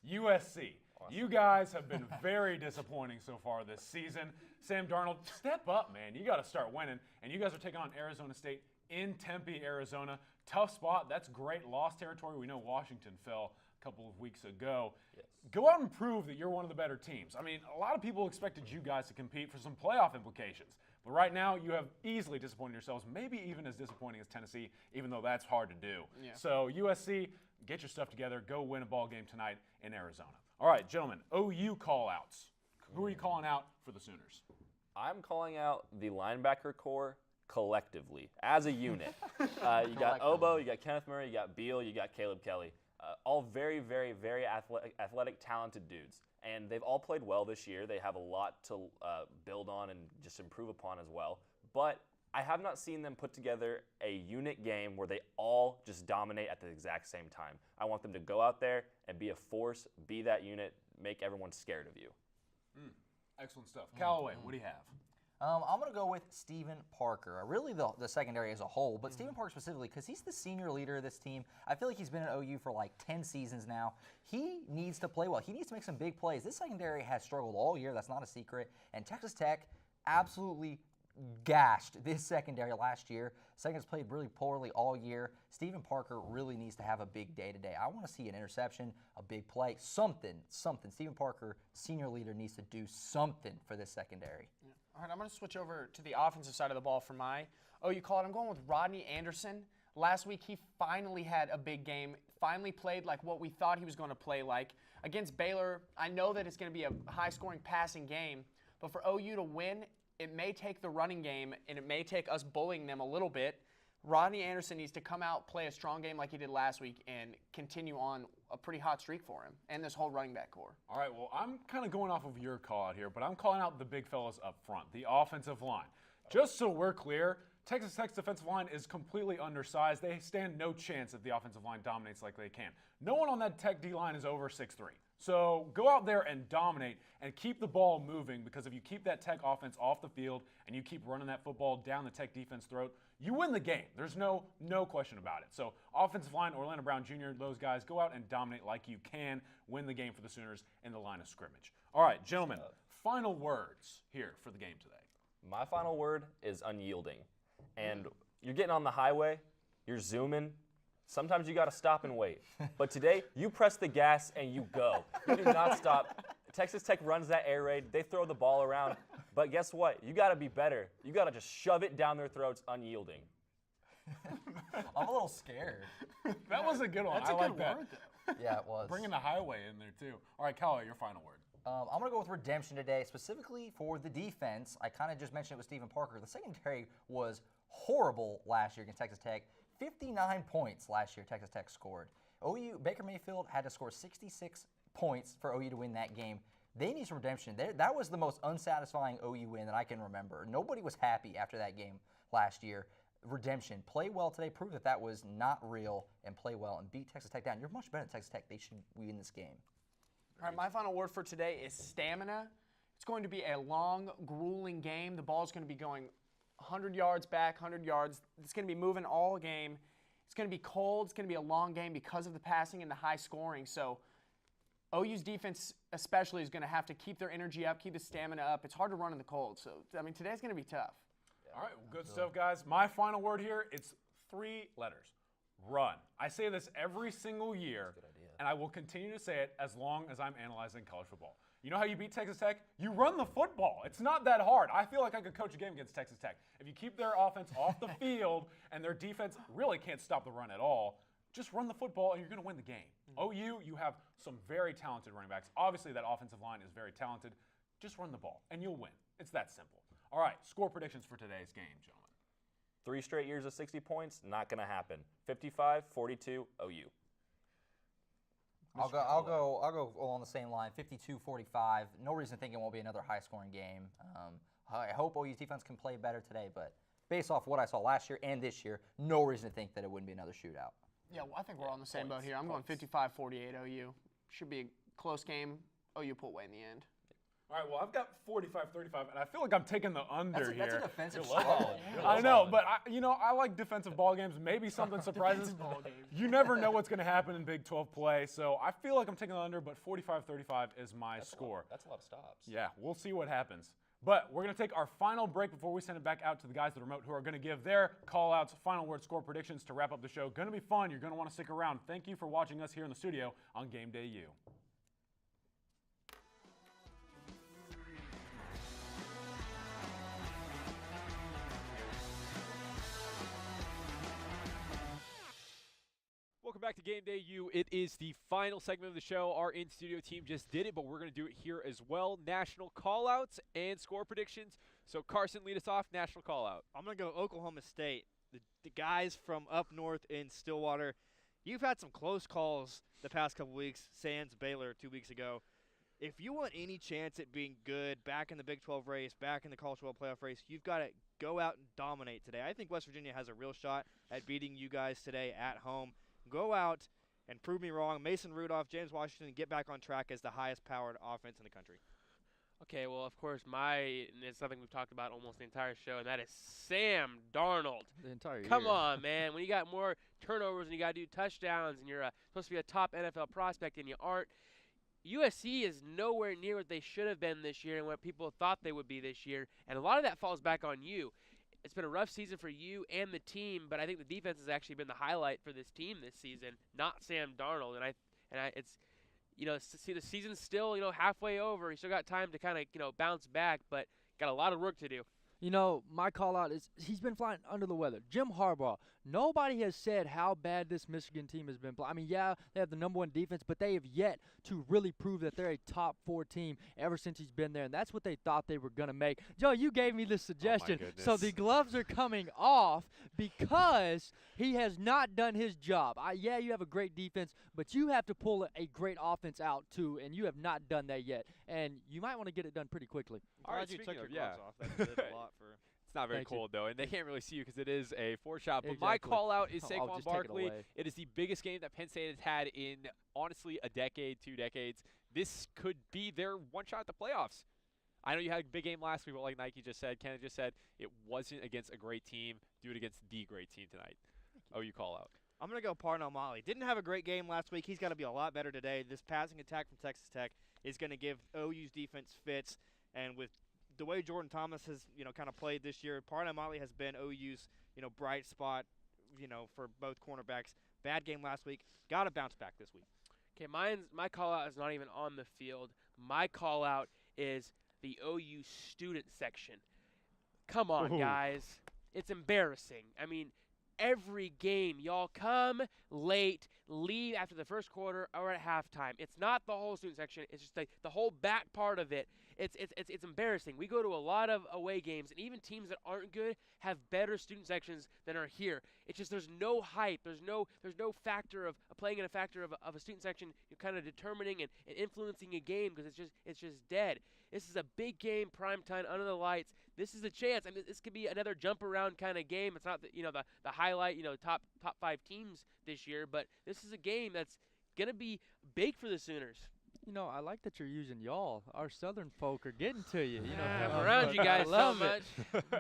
USC. You guys have been very disappointing so far this season. Sam Darnold, step up, man. You got to start winning. And you guys are taking on Arizona State in Tempe, Arizona. Tough spot. That's great lost territory. We know Washington fell a couple of weeks ago. Yes. Go out and prove that you're one of the better teams. I mean, a lot of people expected you guys to compete for some playoff implications. But right now, you have easily disappointed yourselves, maybe even as disappointing as Tennessee, even though that's hard to do. Yeah. So USC, get your stuff together. Go win a ball game tonight in Arizona. All right, gentlemen, OU call-outs. Who are you calling out for the Sooners? I'm calling out the linebacker core collectively, as a unit. You got Obo, you got Kenneth Murray, you got Beal, you got Caleb Kelly. All very, very, very athletic, talented dudes. And they've all played well this year. They have a lot to build on and just improve upon as well. But I have not seen them put together a unit game where they all just dominate at the exact same time. I want them to go out there and be a force, be that unit, make everyone scared of you. Excellent stuff. Callaway, what do you have? I'm going to go with Steven Parker. Really the secondary as a whole, but Steven Parker specifically because he's the senior leader of this team. I feel like he's been at OU for like 10 seasons now. He needs to play well. He needs to make some big plays. This secondary has struggled all year. That's not a secret. And Texas Tech absolutely gashed this secondary last year. Secondary's played really poorly all year. Steven Parker really needs to have a big day today. I want to see an interception, a big play, something. Steven Parker, senior leader, needs to do something for this secondary. Yeah. All right, I'm going to switch over to the offensive side of the ball for my OU call it. I'm going with Rodney Anderson. Last week, he finally had a big game, finally played like what we thought he was going to play like. Against Baylor, I know that it's going to be a high-scoring passing game, but for OU to win, it may take the running game, and it may take us bullying them a little bit. Rodney Anderson needs to come out, play a strong game like he did last week, and continue on a pretty hot streak for him and this whole running back core. All right, well, I'm kind of going off of your call out here, but I'm calling out the big fellas up front, the offensive line. Just so we're clear, Texas Tech's defensive line is completely undersized. They stand no chance if the offensive line dominates like they can. No one on that Tech D-line is over 6'3". So go out there and dominate and keep the ball moving, because if you keep that Tech offense off the field and you keep running that football down the Tech defense throat, you win the game. There's no question about it. So offensive line, Orlando Brown Jr., those guys, go out and dominate like you can, win the game for the Sooners in the line of scrimmage. All right, gentlemen, final words here for the game today. My final word is unyielding. And you're getting on the highway, you're zooming. Sometimes you got to stop and wait. But today, you press the gas and you go. You do not stop. Texas Tech runs that air raid. They throw the ball around. But guess what? You got to be better. You got to just shove it down their throats, unyielding. I'm a little scared. That was a good one. That's I a like good that. word, though. Yeah, it was. Bringing the highway in there, too. All right, Callaway, your final word. I'm going to go with redemption today, specifically for the defense. I kind of just mentioned it with Steven Parker. The secondary was horrible last year against Texas Tech. 59 points last year Texas Tech scored. Baker Mayfield had to score 66 points for OU to win that game. They need some redemption. That was the most unsatisfying OU win that I can remember. Nobody was happy after that game last year. Redemption. Play well today. Prove that that was not real, and play well and beat Texas Tech down. You're much better than Texas Tech. They should win this game. All right, my final word for today is stamina. It's going to be a long, grueling game. The ball's going to be going 100 yards back, 100 yards. It's going to be moving all game. It's going to be cold. It's going to be a long game because of the passing and the high scoring. So OU's defense especially is going to have to keep their energy up, keep the stamina up. It's hard to run in the cold. So, I mean, today's going to be tough. All right, well, good stuff, guys. My final word here, it's 3 letters. Run. I say this every single year, and I will continue to say it as long as I'm analyzing college football. You know how you beat Texas Tech? You run the football. It's not that hard. I feel like I could coach a game against Texas Tech. If you keep their offense off the field and their defense really can't stop the run at all, just run the football and you're going to win the game. OU, you have some very talented running backs. Obviously, that offensive line is very talented. Just run the ball and you'll win. It's that simple. All right, score predictions for today's game, gentlemen. 3 straight years of 60 points, not going to happen. 55-42 OU. I'll go along the same line, 52-45. No reason to think it won't be another high-scoring game. I hope OU's defense can play better today, but based off what I saw last year and this year, no reason to think that it wouldn't be another shootout. Yeah, well, I think we're on the same boat here. I'm going 55-48 OU. Should be a close game. OU pull away in the end. All right, well, I've got 45-35, and I feel like I'm taking the under here. That's an offensive You're struggle. I know, but I like defensive ball games. Maybe something surprises. You never know what's going to happen in Big 12 play, so I feel like I'm taking the under, but 45-35 is my score. That's a lot of stops. Yeah, we'll see what happens. But we're going to take our final break before we send it back out to the guys at the remote who are going to give their call-outs, final word score predictions to wrap up the show. Going to be fun. You're going to want to stick around. Thank you for watching us here in the studio on Game Day U. Welcome back to Game Day U. It is the final segment of the show. Our in-studio team just did it, but we're going to do it here as well. National call-outs and score predictions. So, Carson, lead us off. National call-out. I'm going to go Oklahoma State. The guys from up north in Stillwater, you've had some close calls the past couple weeks. Sans Baylor 2 weeks ago. If you want any chance at being good back in the Big 12 race, back in the College Football Playoff race, you've got to go out and dominate today. I think West Virginia has a real shot at beating you guys today at home. Go out and prove me wrong. Mason Rudolph, James Washington, get back on track as the highest-powered offense in the country. Okay, well, of course, it's something we've talked about almost the entire show, and that is Sam Darnold. The entire year. Come on, man. When you got more turnovers and you got to do touchdowns and you're supposed to be a top NFL prospect and you aren't, USC is nowhere near what they should have been this year and what people thought they would be this year, and a lot of that falls back on you. It's been a rough season for you and the team, but I think the defense has actually been the highlight for this team this season, not Sam Darnold. See, the season's still, halfway over. He's still got time to kind of, bounce back, but got a lot of work to do. My call-out is he's been flying under the weather. Jim Harbaugh, nobody has said how bad this Michigan team has been playing. I mean, yeah, they have the #1 defense, but they have yet to really prove that they're a top 4 team ever since he's been there, and that's what they thought they were going to make. Joe, you gave me this suggestion. So the gloves are coming off because he has not done his job. Yeah, you have a great defense, but you have to pull a great offense out, too, and you have not done that yet, and you might want to get it done pretty quickly. All right, you took your gloves off. That did a lot for. It's not very cold, though, and they can't really see you because it is a 4-shot. But Exactly. my call-out is I'll Saquon just take it Barkley. away. It is the biggest game that Penn State has had in, honestly, a decade, 2 decades. This could be their one shot at the playoffs. I know you had a big game last week, but like Nike just said, Ken just said, it wasn't against a great team. Do it against the great team tonight. You call-out. I'm going to go Parnell Motley. Didn't have a great game last week. He's got to be a lot better today. This passing attack from Texas Tech is going to give OU's defense fits, and with the way Jordan Thomas has, kind of played this year, Parnell Motley has been OU's, bright spot, for both cornerbacks. Bad game last week. Got to bounce back this week. Okay, my call-out is not even on the field. My call-out is the OU student section. Come on, guys. It's embarrassing. I mean, every game, y'all come late, leave after the first quarter or at halftime. It's not the whole student section. It's just the whole back part of it. It's embarrassing. We go to a lot of away games, and even teams that aren't good have better student sections than are here. It's just there's no hype. There's no factor of playing in a factor of a student section. You're kind of determining and influencing a game because it's just dead. This is a big game, prime time, under the lights. This is a chance. I mean, this could be another jump around kind of game. It's not the highlight, top 5 teams this year, but this is a game that's gonna be big for the Sooners. I like that you're using y'all. Our Southern folk are getting to you. I'm around you guys so much.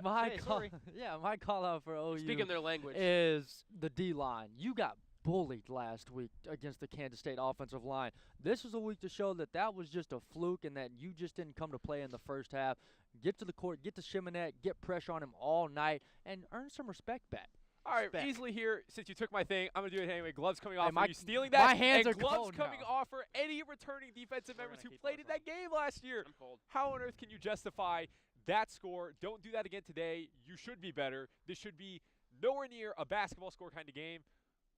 My call out for OU. Speaking their language is the D-line. You got bullied last week against the Kansas State offensive line. This was a week to show that was just a fluke and that you just didn't come to play in the first half. Get to the court, get to Shimonette, get pressure on him all night, and earn some respect back. All right, Respect. easily here, since you took my thing, I'm going to do it anyway. Gloves coming off Hey, for you stealing that. my hands and are gloves cold coming now. off for any returning defensive members who played in that game last year. I'm cold. How on earth can you justify that score? Don't do that again today. You should be better. This should be nowhere near a basketball score kind of game.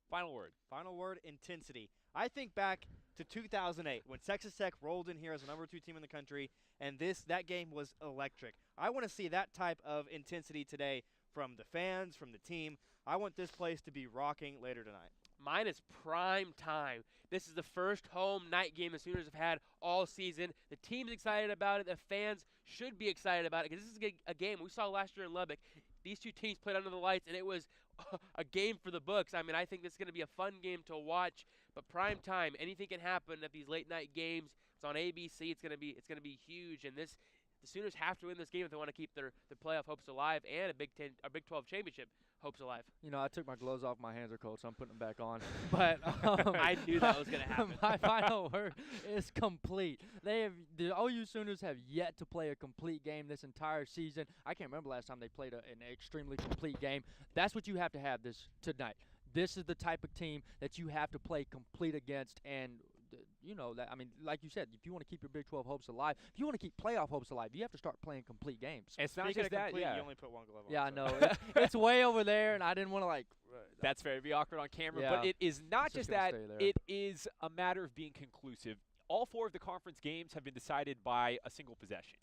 Final word. Final word, intensity. I think back to 2008 when Texas Tech rolled in here as the #2 team in the country, and that game was electric. I want to see that type of intensity today from the fans, from the team. I want this place to be rocking later tonight. Mine is prime time. This is the first home night game the Sooners have had all season. The team's excited about it. The fans should be excited about it because this is a game we saw last year in Lubbock. These two teams played under the lights, and it was a game for the books. I mean, I think this is going to be a fun game to watch, but prime time, anything can happen at these late night games. It's on ABC. It's gonna be huge. And the Sooners have to win this game if they want to keep their playoff hopes alive and a Big 12 championship hopes alive. You know, I took my gloves off. My hands are cold, so I'm putting them back on. But I knew that was going to happen. My final word is complete. The OU Sooners have yet to play a complete game this entire season. I can't remember last time they played an extremely complete game. That's what you have to have tonight. This is the type of team that you have to play complete against, and you know that. I mean, like you said, if you want to keep your Big 12 hopes alive, if you want to keep playoff hopes alive, you have to start playing complete games. It's not Speaking just of that. complete, Yeah. you only put one glove on. Yeah, I so. know. It's way over there, and I didn't want to That's fair. It'd be awkward on camera. Yeah. But it is not It's just just gonna that. stay there. It is a matter of being conclusive. All 4 of the conference games have been decided by a single possession.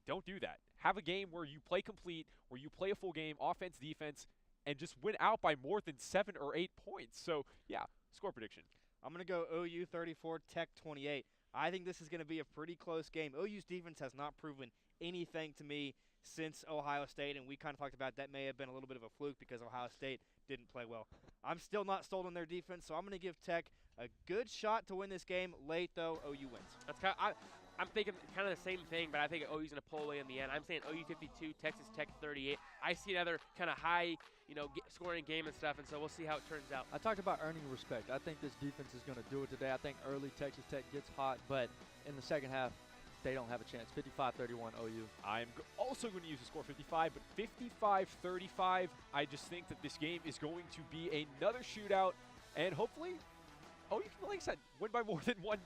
Don't do that. Have a game where you play complete, where you play a full game, offense, defense, and just win out by more than 7 or 8 points. So, yeah, score prediction. I'm going to go OU 34, Tech 28. I think this is going to be a pretty close game. OU's defense has not proven anything to me since Ohio State, and we kind of talked about that may have been a little bit of a fluke because Ohio State didn't play well. I'm still not sold on their defense, so I'm going to give Tech a good shot to win this game. Late, though, OU wins. That's I'm thinking kind of the same thing, but I think OU's going to pull away in the end. I'm saying OU 52, Texas Tech 38. I see another kind of high, scoring game and stuff, and so we'll see how it turns out. I talked about earning respect. I think this defense is going to do it today. I think early Texas Tech gets hot, but in the second half, they don't have a chance. 55-31 OU. I'm also going to use the score 55, but 55-35. I just think that this game is going to be another shootout, and hopefully, OU can, like I said, win by more than one